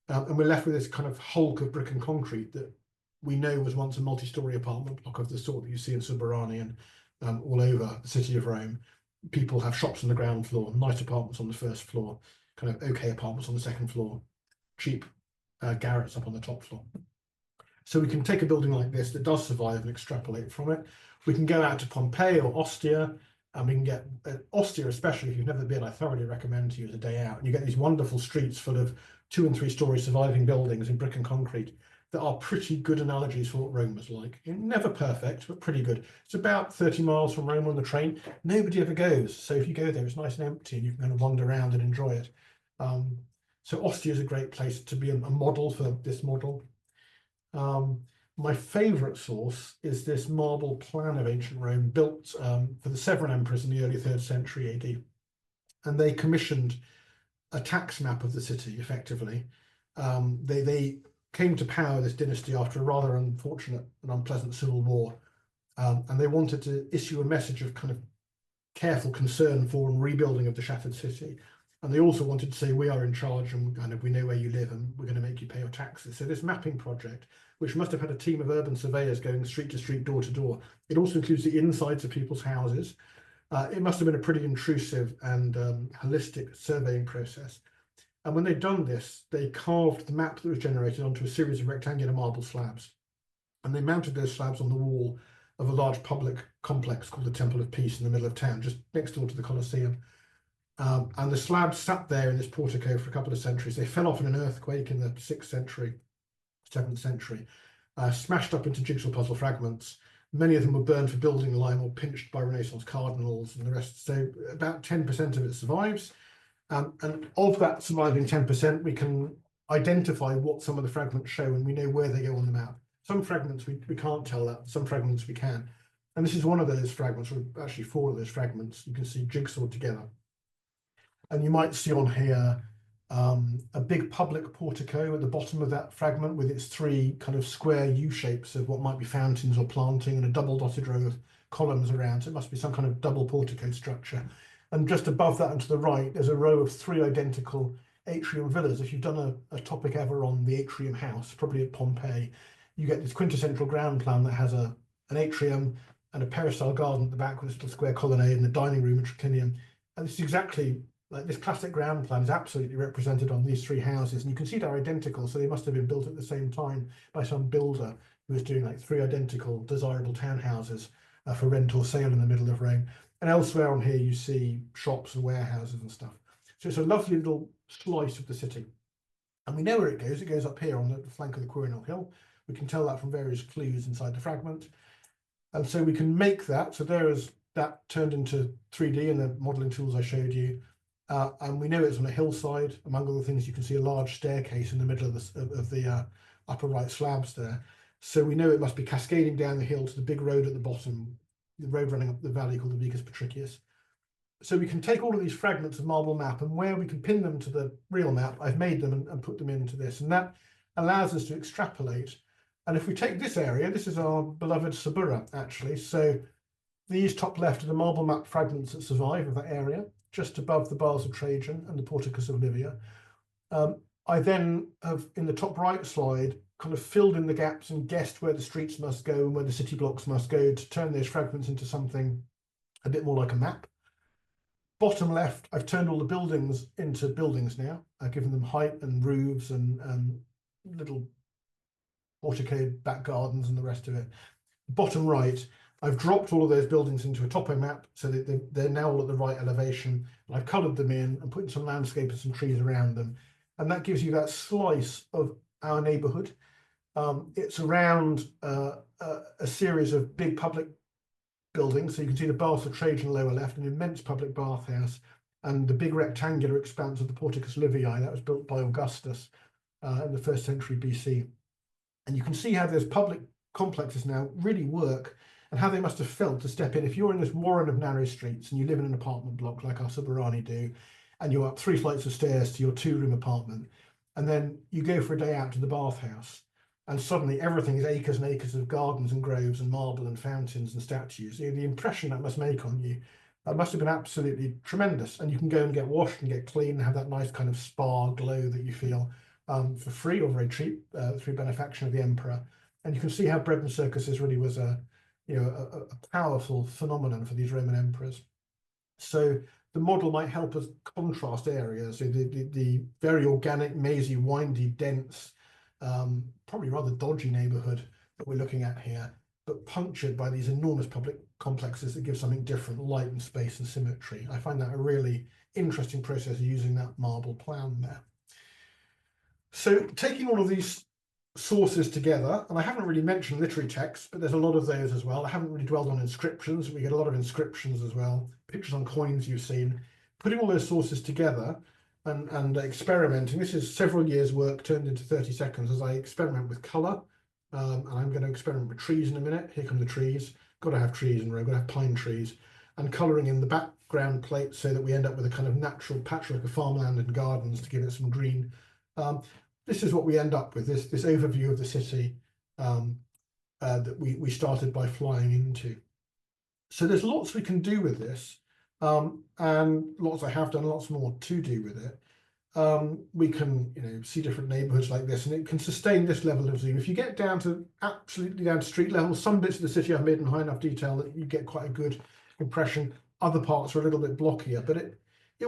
And we're left with this kind of hulk of brick and concrete that we know was once a multi-story apartment block of the sort that you see in Suburrani and all over the city of Rome. People have shops on the ground floor, nice apartments on the first floor, kind of okay apartments on the second floor, cheap garrets up on the top floor. So we can take a building like this that does survive and extrapolate from it. We can go out to Pompeii or Ostia, and we can get Ostia, especially if you've never been, I thoroughly recommend to you as a day out. And you get these wonderful streets full of 2- and 3-story surviving buildings in brick and concrete that are pretty good analogies for what Rome was like. Never perfect, but pretty good. It's about 30 miles from Rome on the train. Nobody ever goes. So if you go there, it's nice and empty and you can kind of wander around and enjoy it. So Ostia is a great place to be a model for this model. My favorite source is this marble plan of ancient Rome built for the Severan emperors in the early 3rd century AD. And they commissioned a tax map of the city, effectively. They came to power, this dynasty, after a rather unfortunate and unpleasant civil war. And they wanted to issue a message of kind of careful concern for and rebuilding of the shattered city. And they also wanted to say, we are in charge and kind of we know where you live and we're going to make you pay your taxes. So this mapping project, which must have had a team of urban surveyors going street to street, door to door, it also includes the insides of people's houses. It must have been a pretty intrusive and holistic surveying process. And when they'd done this, they carved the map that was generated onto a series of rectangular marble slabs. And they mounted those slabs on the wall of a large public complex called the Temple of Peace in the middle of town, just next door to the Colosseum. And the slabs sat there in this portico for a couple of centuries. They fell off in an earthquake in the 6th century, 7th century, smashed up into jigsaw puzzle fragments. Many of them were burned for building lime or pinched by Renaissance cardinals and the rest. So about 10% of it survives. And of that surviving 10%, we can identify what some of the fragments show, and we know where they go on the map. Some fragments we can't tell that, some fragments we can. And this is one of those fragments, or actually 4 of those fragments, you can see jigsawed together. And you might see on here a big public portico at the bottom of that fragment with its 3 kind of square U shapes of what might be fountains or planting, and a double dotted row of columns around. So it must be some kind of double portico structure. And just above that and to the right, there's a row of 3 identical atrium villas. If you've done a topic ever on the atrium house, probably at Pompeii, you get this quintessential ground plan that has an atrium and a peristyle garden at the back with a little square colonnade and a dining room and triclinium. And this is exactly like this classic ground plan is absolutely represented on these 3 houses. And you can see they're identical, so they must have been built at the same time by some builder who was doing like 3 identical desirable townhouses for rent or sale in the middle of Rome. And elsewhere on here, you see shops and warehouses and stuff. So it's a lovely little slice of the city. And we know where it goes. It goes up here on the flank of the Quirinal Hill. We can tell that from various clues inside the fragment. And so we can make that. So there is that turned into 3D in the modeling tools I showed you. And we know it's on a hillside. Among other things, you can see a large staircase in the middle of the upper right slabs there. So we know it must be cascading down the hill to the big road at the bottom, the road running up the valley called the Vicus Patricius. So we can take all of these fragments of marble map, and where we can pin them to the real map, I've made them and put them into this. And that allows us to extrapolate. And if we take this area, this is our beloved Suburra, actually. So these top left are the marble map fragments that survive of that area, just above the Baths of Trajan and the Porticus of Livia. I then have, in the top right slide, kind of filled in the gaps and guessed where the streets must go and where the city blocks must go to turn those fragments into something a bit more like a map. Bottom left, I've turned all the buildings into buildings now. I've given them height and roofs and little portico back gardens and the rest of it. Bottom right, I've dropped all of those buildings into a topo map so that they're now all at the right elevation. And I've coloured them in and put some landscape and some trees around them. And that gives you that slice of our neighbourhood. It's around a series of big public buildings. So you can see the Baths of Trajan lower left, an immense public bathhouse, and the big rectangular expanse of the Porticus Livii that was built by Augustus in the 1st century BC. And you can see how those public complexes now really work and how they must have felt to step in. If you're in this warren of narrow streets and you live in an apartment block like our Suburrani do, and you're up 3 flights of stairs to your 2-room apartment, and then you go for a day out to the bathhouse, and suddenly everything is acres and acres of gardens and groves and marble and fountains and statues. You know, the impression that must make on you, that must have been absolutely tremendous. And you can go and get washed and get clean and have that nice kind of spa glow that you feel for free or very cheap through benefaction of the emperor. And you can see how bread and circuses really was a powerful phenomenon for these Roman emperors. So the model might help us contrast areas. So the very organic, mazy, windy, dense, probably rather dodgy neighbourhood that we're looking at here, but punctured by these enormous public complexes that give something different, light and space and symmetry. I find that a really interesting process using that marble plan there. So taking all of these sources together, and I haven't really mentioned literary texts, but there's a lot of those as well. I haven't really dwelled on inscriptions. We get a lot of inscriptions as well, pictures on coins you've seen. Putting all those sources together and experimenting. This is several years' work turned into 30 seconds as I experiment with colour. And I'm going to experiment with trees in a minute. Here come the trees. Got to have trees in a row, got to have pine trees. And colouring in the background plate so that we end up with a kind of natural patchwork of farmland and gardens to give it some green. This is what we end up with, this overview of the city that we started by flying into. So there's lots we can do with this. And lots I have done, lots more to do with it. We can, see different neighbourhoods like this, and it can sustain this level of zoom. If you get absolutely down to street level, some bits of the city I've made in high enough detail that you get quite a good impression. Other parts are a little bit blockier, but it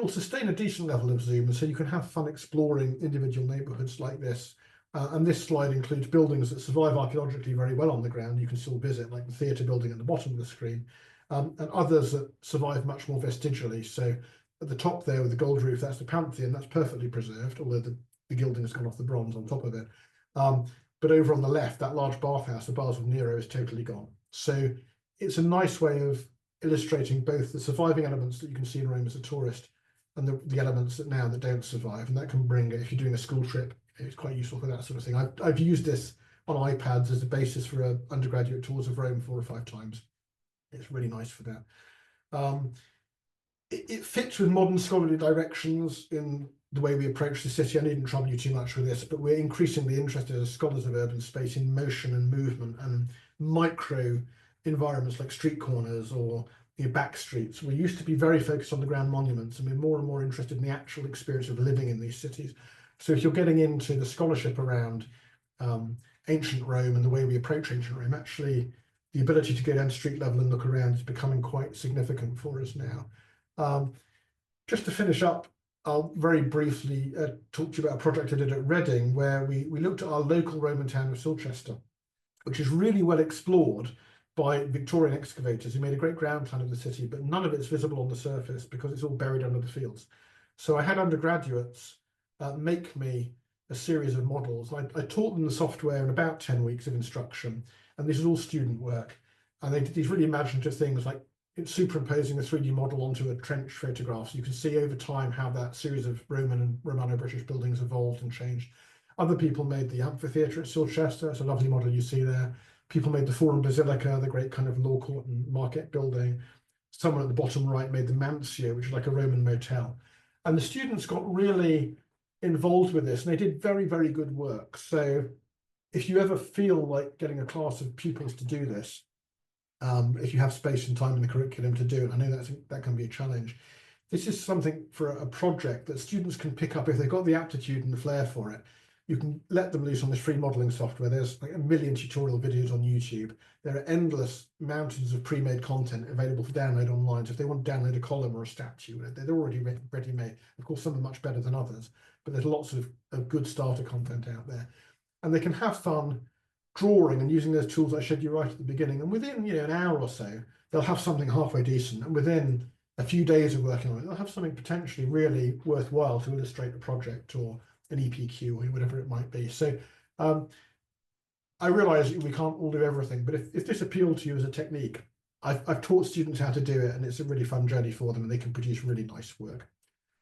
will sustain a decent level of zoom, and so you can have fun exploring individual neighbourhoods like this And this slide includes buildings that survive archaeologically very well on the ground. You can still visit, like the theatre building at the bottom of the screen, and others that survive much more vestigially. So at the top there with the gold roof, that's the Pantheon, that's perfectly preserved, although the gilding has gone off the bronze on top of it. But over on the left, that large bathhouse, the Baths of Nero, is totally gone. So it's a nice way of illustrating both the surviving elements that you can see in Rome as a tourist and the elements that now that don't survive. And that can bring, if you're doing a school trip, it's quite useful for that sort of thing. I've used this on iPads as a basis for undergraduate tours of Rome 4 or 5 times. It's really nice for that. It fits with modern scholarly directions in the way we approach the city. I needn't trouble you too much with this, but we're increasingly interested as scholars of urban space in motion and movement and micro environments like street corners or back streets. We used to be very focused on the grand monuments, and we're more and more interested in the actual experience of living in these cities. So if you're getting into the scholarship around ancient Rome and the way we approach ancient Rome, actually the ability to go down to street level and look around is becoming quite significant for us now. Just to finish up, I'll very briefly talk to you about a project I did at Reading, where we looked at our local Roman town of Silchester, which is really well explored by Victorian excavators who made a great ground plan of the city, but none of it's visible on the surface because it's all buried under the fields. So I had undergraduates make me a series of models. I taught them the software in about 10 weeks of instruction, and this is all student work. And they did these really imaginative things like it's superimposing a 3D model onto a trench photograph. So you can see over time how that series of Roman and Romano-British buildings evolved and changed. Other people made the amphitheatre at Silchester. It's a lovely model you see there. People made the Forum Basilica, the great kind of law court and market building. Someone at the bottom right made the Mansio, which is like a Roman motel. And the students got really involved with this, and they did very, very good work. So if you ever feel like getting a class of pupils to do this, if you have space and time in the curriculum to do it, I know that can be a challenge. This is something for a project that students can pick up if they've got the aptitude and the flair for it. You can let them loose on this free modeling software. There's like 1 million tutorial videos on YouTube. There are endless mountains of pre-made content available for download online. So if they want to download a column or a statue, they're already ready-made. Of course, some are much better than others, but there's lots of good starter content out there. And they can have fun drawing and using those tools I showed you right at the beginning. And within an hour or so, they'll have something halfway decent. And within a few days of working on it, they'll have something potentially really worthwhile to illustrate a project or an EPQ or whatever it might be. So I realize we can't all do everything, but if this appealed to you as a technique, I've taught students how to do it, and it's a really fun journey for them, and they can produce really nice work.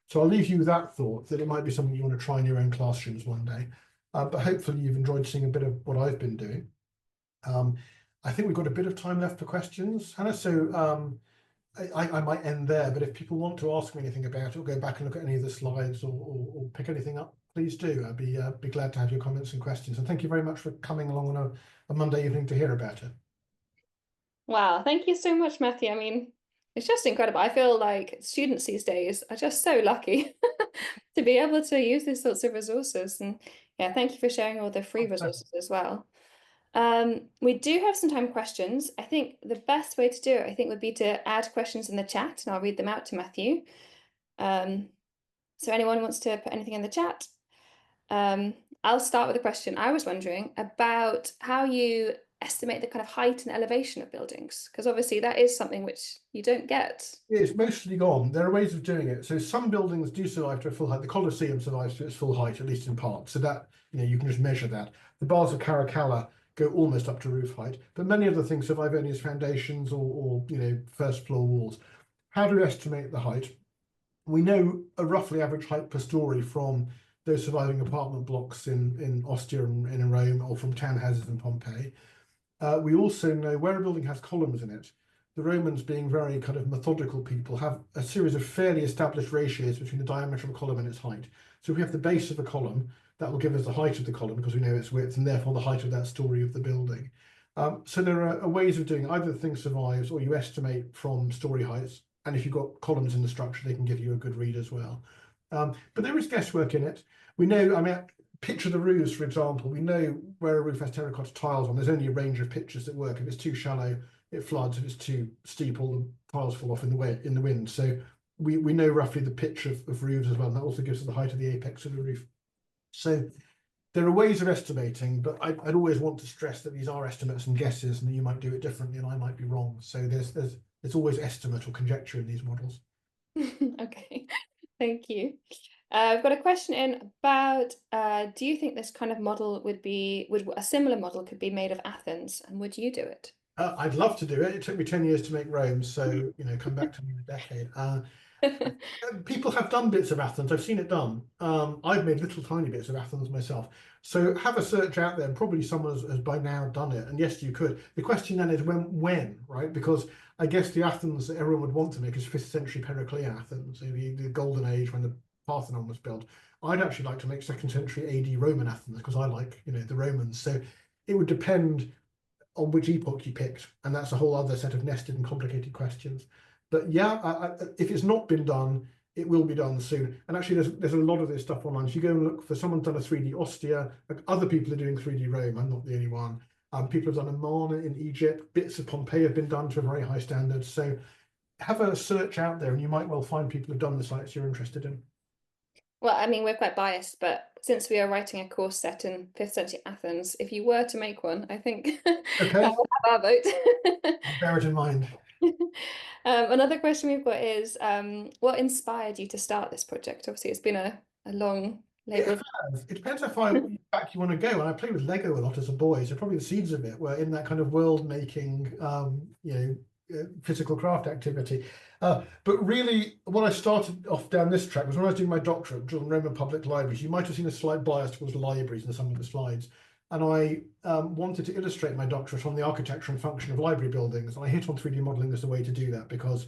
So I'll leave you with that thought, that it might be something you want to try in your own classrooms one day. But hopefully you've enjoyed seeing a bit of what I've been doing. I think we've got a bit of time left for questions, Hannah, so I might end there, but if people want to ask me anything about it or go back and look at any of the slides or pick anything up, please do. I'd be glad to have your comments and questions. And thank you very much for coming along on a Monday evening to hear about it.
Wow, thank you so much, Matthew. I mean, it's just incredible. I feel like students these days are just so lucky to be able to use these sorts of resources. And yeah, thank you for sharing all the free resources as well. We do have some time for questions. I think the best way to do it, would be to add questions in the chat, and I'll read them out to Matthew. So anyone wants to put anything in the chat? I'll start with a question. I was wondering about how you estimate the kind of height and elevation of buildings, because obviously that is something which you don't get.
Yeah, it's mostly gone. There are ways of doing it. So some buildings do survive to a full height. The Colosseum survives to its full height, at least in part. So that, you can just measure that. The Baths of Caracalla go almost up to roof height, but many other things survive only as foundations or first floor walls. How do we estimate the height? We know a roughly average height per story from those surviving apartment blocks in Ostia and in Rome, or from townhouses in Pompeii. We also know where a building has columns in it. The Romans, being very kind of methodical people, have a series of fairly established ratios between the diameter of a column and its height. So if we have the base of a column, that will give us the height of the column because we know its width and therefore the height of that story of the building. So there are ways of doing it. Either the thing survives or you estimate from story heights. And if you've got columns in the structure, they can give you a good read as well. But there is guesswork in it. We know, picture the roofs, for example. We know where a roof has terracotta tiles on. There's only a range of pictures that work. If it's too shallow, it floods. If it's too steep, all the tiles fall off in the wind. So we know roughly the pitch of roofs as well. And that also gives us the height of the apex of the roof. So there are ways of estimating, but I'd always want to stress that these are estimates and guesses, and that you might do it differently, and I might be wrong. So there's always estimate or conjecture in these models.
Okay, thank you. I've got a question in about, do you think this kind of model would a similar model could be made of Athens, and would you do it?
I'd love to do it. It took me 10 years to make Rome, so come back to me in a decade. People have done bits of Athens. I've seen it done. I've made little tiny bits of Athens myself. So have a search out there, and probably someone has by now done it. And yes, you could. The question then is when, right? Because I guess the Athens that everyone would want to make is 5th century Periclean Athens, the golden age when the Parthenon was built. I'd actually like to make 2nd century AD Roman Athens because I like, the Romans. So it would depend on which epoch you picked, and that's a whole other set of nested and complicated questions. But yeah, if it's not been done, it will be done soon. And actually, there's a lot of this stuff online. If you go and look for someone's done a 3D Ostia, like other people are doing 3D Rome. I'm not the only one. People have done Amarna in Egypt. Bits of Pompeii have been done to a very high standard. So have a search out there, and you might well find people who've done the sites you're interested in.
Well, I mean, we're quite biased, but since we are writing a course set in 5th century Athens, if you were to make one, I think that
Okay,
would have our vote.
I'll bear it in mind.
Another question we've got is, what inspired you to start this project? Obviously, it's been a long
It
labor of
has. It depends how far back you want to go. And I played with Lego a lot as a boy, so probably the seeds of it were in that kind of world-making, physical craft activity. But really, what I started off down this track was when I was doing my doctorate, which was on Roman public libraries. You might have seen a slight bias towards libraries in some of the slides. And I wanted to illustrate my doctorate on the architecture and function of library buildings. And I hit on 3D modeling as a way to do that because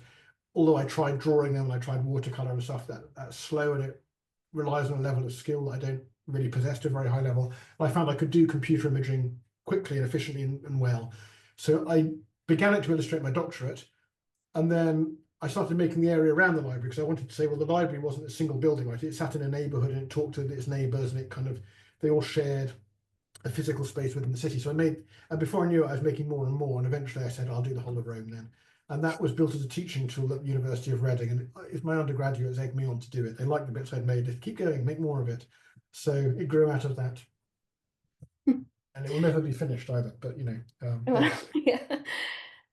although I tried drawing them and I tried watercolor and stuff, that's slow and it relies on a level of skill that I don't really possess to a very high level. And I found I could do computer imaging quickly and efficiently and well. So I began it to illustrate my doctorate. And then I started making the area around the library because I wanted to say, well, the library wasn't a single building, right? It sat in a neighborhood and it talked to its neighbors and they all shared a physical space within the city. So and before I knew it, I was making more and more. And eventually I said, I'll do the whole of Rome then. And that was built as a teaching tool at the University of Reading. And it's my undergraduates egged me on to do it. They liked the bits I'd made. They keep going, make more of it. So it grew out of that. And it will never be finished either, but
yeah.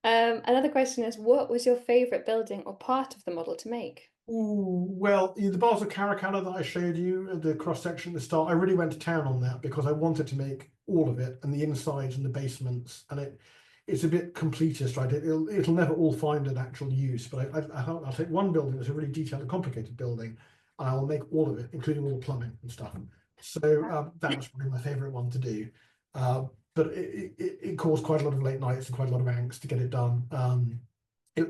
Another question is, what was your favorite building or part of the model to make?
Ooh, well, the bars of Caracalla that I showed you, the cross section at the start, I really went to town on that because I wanted to make all of it and the insides and the basements, and it's a bit completist, right? It'll never all find an actual use, but I'll take one building that's a really detailed and complicated building, and I'll make all of it, including all the plumbing and stuff. So that was probably my favorite one to do. But it caused quite a lot of late nights and quite a lot of angst to get it done.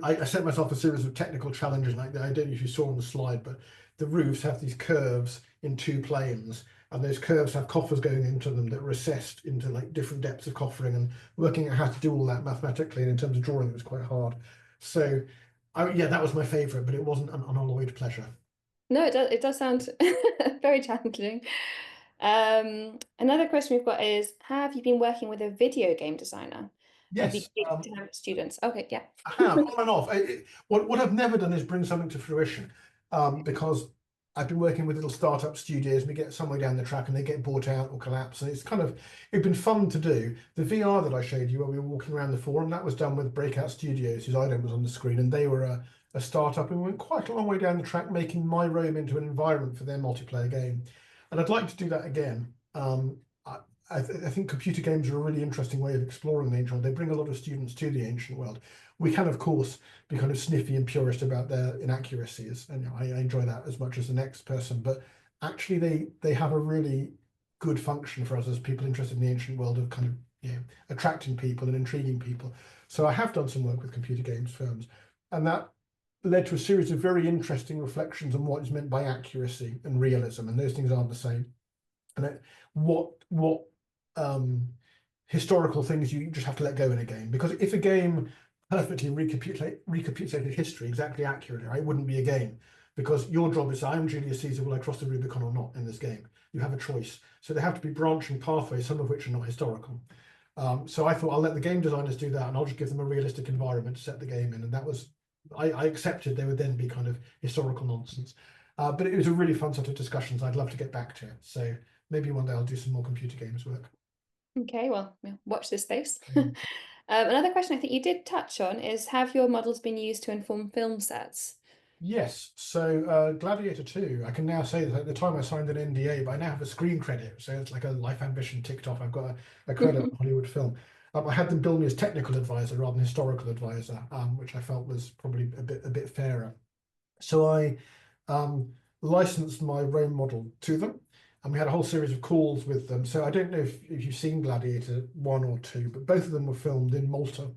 I set myself a series of technical challenges, like I don't know if you saw on the slide, but the roofs have these curves in 2 planes, and those curves have coffers going into them that are assessed into like different depths of coffering, and working out how to do all that mathematically and in terms of drawing it was quite hard. So yeah, that was my favorite, but it wasn't an unalloyed pleasure.
No, it does sound very challenging. Another question we've got is, have you been working with a video game designer? Or have you
Yes,
to have students? Okay, yeah.
I have on and off. What I've never done is bring something to fruition, because I've been working with little startup studios. And we get somewhere down the track, and they get bought out or collapse, and it's been fun to do. The VR that I showed you, where we were walking around the forum, that was done with Breakout Studios, whose item was on the screen, and they were a startup, and we went quite a long way down the track, making my Rome into an environment for their multiplayer game. And I'd like to do that again. I think computer games are a really interesting way of exploring the ancient world. They bring a lot of students to the ancient world. We can, of course, be kind of sniffy and purist about their inaccuracies, and I enjoy that as much as the next person. But actually, they have a really good function for us as people interested in the ancient world of kind of attracting people and intriguing people. So I have done some work with computer games firms, and that led to a series of very interesting reflections on what is meant by accuracy and realism, and those things aren't the same. And what historical things you just have to let go in a game, because if a game perfectly recapitulated history exactly accurately, it wouldn't be a game, because your job is, I'm Julius Caesar, will I cross the Rubicon or not in this game? You have a choice. So they have to be branching pathways, some of which are not historical. So I thought I'll let the game designers do that, and I'll just give them a realistic environment to set the game in. And that was, I accepted there would then be kind of historical nonsense. But it was a really fun set of discussions I'd love to get back to. So maybe one day I'll do some more computer games work.
Okay, well, yeah, watch this space.
Mm.
Another question I think you did touch on is, have your models been used to inform film sets?
Yes, so Gladiator II, I can now say that at the time I signed an NDA, but I now have a screen credit, so it's like a life ambition ticked off. I've got a credit on Hollywood film. I had them bill me as technical advisor rather than historical advisor, which I felt was probably a bit fairer. So I licensed my Rome model to them, and we had a whole series of calls with them. So I don't know if you've seen Gladiator 1 or 2, but both of them were filmed in Malta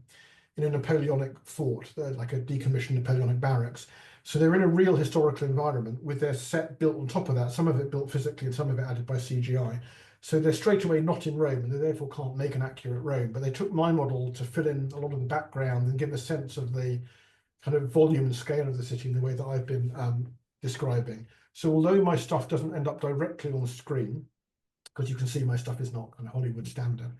in a Napoleonic fort, like a decommissioned Napoleonic barracks. So they're in a real historical environment with their set built on top of that, some of it built physically and some of it added by CGI. So they're straight away not in Rome and they therefore can't make an accurate Rome. But they took my model to fill in a lot of the background and give a sense of the kind of volume and scale of the city in the way that I've been describing. So although my stuff doesn't end up directly on the screen, because you can see my stuff is not kind of Hollywood standard,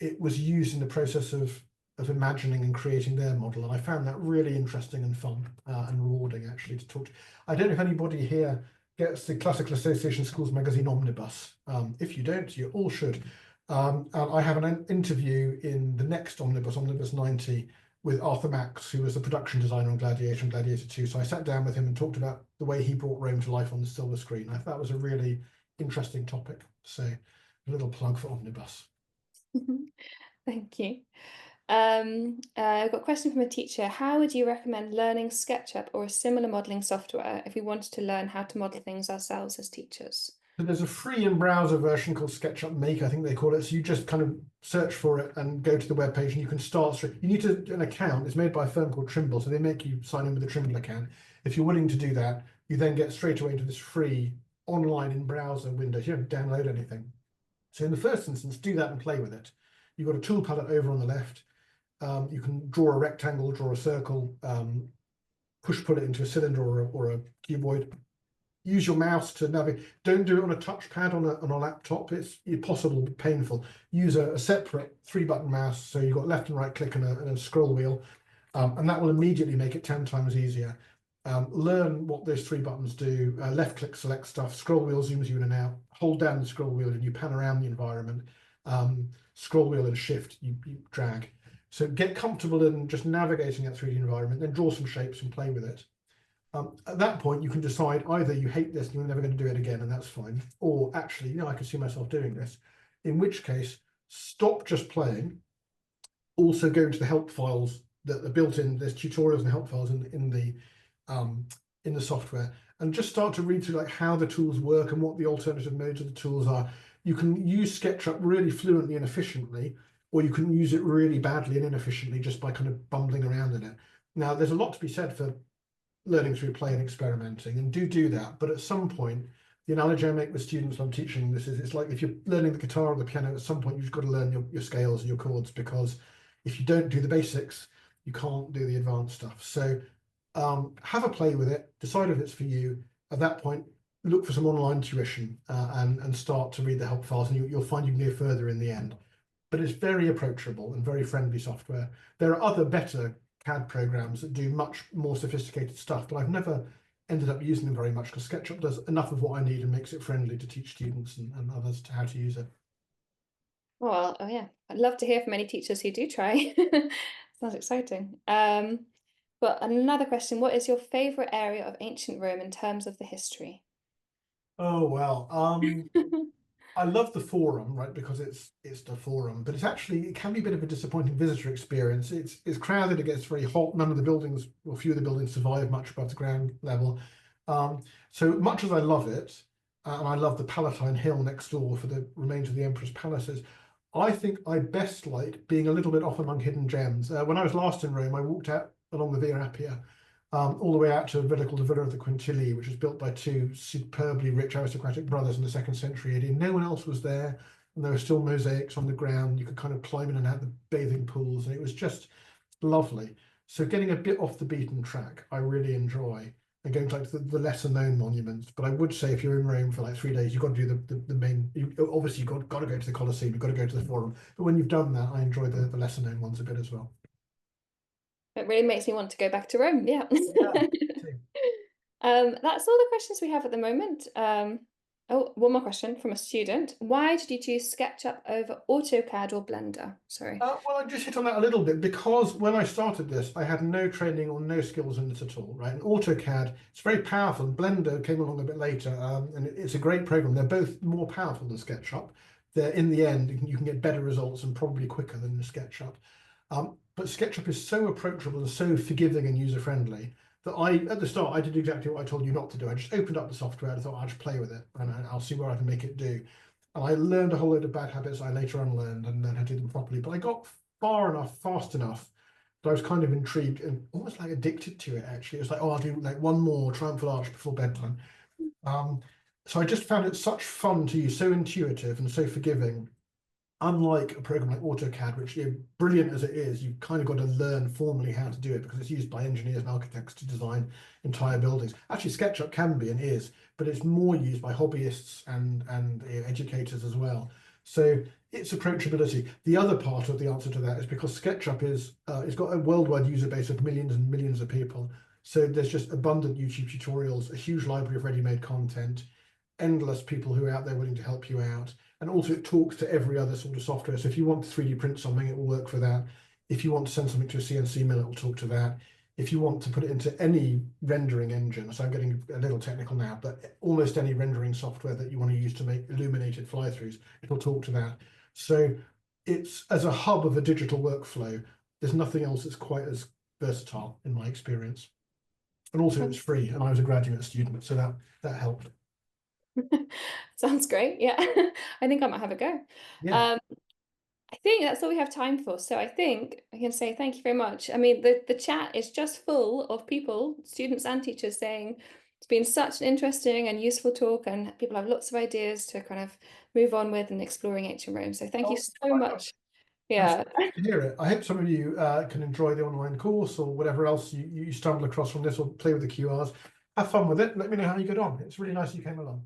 it was used in the process of imagining and creating their model, and I found that really interesting and fun and rewarding actually to talk to. I don't know if anybody here gets the Classical Association Schools magazine Omnibus. If you don't, you all should. And I have an interview in the next Omnibus, Omnibus 90, with Arthur Max, who was the production designer on Gladiator and Gladiator 2. So I sat down with him and talked about the way he brought Rome to life on the silver screen. I thought that was a really interesting topic. So a little plug for Omnibus.
Thank you. I've got a question from a teacher. How would you recommend learning SketchUp or a similar modeling software if we wanted to learn how to model things ourselves as teachers?
So there's a free in-browser version called SketchUp Make, I think they call it. So you just kind of search for it and go to the web page and you can start. You need an account. It's made by a firm called Trimble, so they make you sign in with a Trimble account. If you're willing to do that, you then get straight away into this free online in-browser window. You don't download anything. So in the first instance, do that and play with it. You've got a tool palette over on the left. You can draw a rectangle, draw a circle, put it into a cylinder or a cuboid. Use your mouse to navigate. Don't do it on a touchpad on a laptop. It's impossible, but painful. Use a separate 3-button mouse. So you've got left and right click and a scroll wheel, and that will immediately make it 10 times easier. Learn what those 3 buttons do. Left click, select stuff. Scroll wheel zooms you in and out. Hold down the scroll wheel and you pan around the environment. Scroll wheel and shift, you drag. So get comfortable in just navigating that 3D environment, then draw some shapes and play with it. At that point, you can decide either you hate this and you're never going to do it again, and that's fine, or actually, I can see myself doing this. In which case, stop just playing. Also go into the help files that are built in. There's tutorials and help files in the software, and just start to read through like how the tools work and what the alternative modes of the tools are. You can use SketchUp really fluently and efficiently, or you can use it really badly and inefficiently just by kind of bumbling around in it. Now, there's a lot to be said for learning through play and experimenting, and do that. But at some point, the analogy I make with students when I'm teaching this is, it's like if you're learning the guitar or the piano, at some point you've got to learn your scales and your chords, because if you don't do the basics, you can't do the advanced stuff. So have a play with it, decide if it's for you. At that point, look for some online tuition and start to read the help files, and you'll find you can go further in the end. But it's very approachable and very friendly software. There are other better CAD programs that do much more sophisticated stuff, but I've never ended up using them very much because SketchUp does enough of what I need and makes it friendly to teach students and others to how to use it.
Well, oh yeah, I'd love to hear from any teachers who do try. Sounds exciting. But another question, what is your favorite area of ancient Rome in terms of the history?
Oh well, I love the forum, right, because it's the forum, but it can be a bit of a disappointing visitor experience. It's crowded, it gets very hot. None of the buildings, or few of the buildings, survive much above the ground level. So much as I love it, and I love the Palatine Hill next door for the remains of the Emperor's palaces, I think I best like being a little bit off among hidden gems. When I was last in Rome, I walked out along the Via Appia, all the way out to a villa called the Villa of the Quintilli, which was built by 2 superbly rich aristocratic brothers in the 2nd century AD. No one else was there, and there were still mosaics on the ground. You could kind of climb in and out the bathing pools, and it was just lovely. So getting a bit off the beaten track, I really enjoy, and going to like the lesser known monuments. But I would say if you're in Rome for like 3 days, you've got to do the main. Obviously, you've got to go to the Colosseum, you've got to go to the Forum. But when you've done that, I enjoy the lesser known ones a bit as well.
It really makes me want to go back to Rome. Yeah.
Yeah.
That's all the questions we have at the moment. Oh, one more question from a student. Why did you choose SketchUp over AutoCAD or Blender? Sorry.
Well, I just hit on that a little bit because when I started this, I had no training or no skills in it at all, right? And AutoCAD, it's very powerful. Blender came along a bit later, and it's a great program. They're both more powerful than SketchUp. They're in the end, you can get better results and probably quicker than the SketchUp. But SketchUp is so approachable and so forgiving and user friendly that at the start, I did exactly what I told you not to do. I just opened up the software and I thought I'll just play with it and I'll see where I can make it do. And I learned a whole load of bad habits I later on learned and learned how to do them properly. But I got far enough, fast enough that I was kind of intrigued and almost like addicted to it, actually. It was like, oh, I'll do like one more Triumphal Arch before bedtime. Um, so I just found it such fun to use, so intuitive and so forgiving. Unlike a program like AutoCAD, which, brilliant as it is, you've kind of got to learn formally how to do it because it's used by engineers and architects to design entire buildings. Actually, SketchUp can be and is, but it's more used by hobbyists and educators as well. So its approachability. The other part of the answer to that is because SketchUp it's got a worldwide user base of millions and millions of people. So there's just abundant YouTube tutorials, a huge library of ready-made content, endless people who are out there willing to help you out. And also it talks to every other sort of software. So if you want to 3D print something, it will work for that. If you want to send something to a CNC mill, it will talk to that. If you want to put it into any rendering engine, so I'm getting a little technical now, but almost any rendering software that you want to use to make illuminated fly-throughs, it'll talk to that. So it's, as a hub of a digital workflow, there's nothing else that's quite as versatile in my experience. And also it's free, and I was a graduate student, so that helped.
Sounds great. Yeah. I think I might have a go.
Yeah.
Um, I think that's all we have time for. So I think I can say thank you very much. I mean, the chat is just full of people, students and teachers, saying it's been such an interesting and useful talk, and people have lots of ideas to kind of move on with and exploring ancient Rome. So thank you
Oh,
so much.
I'm so
Yeah.
glad to hear it. I hope some of you can enjoy the online course or whatever else you stumble across from this, or play with the QRs. Have fun with it. Let me know how you get on. It's really nice you came along.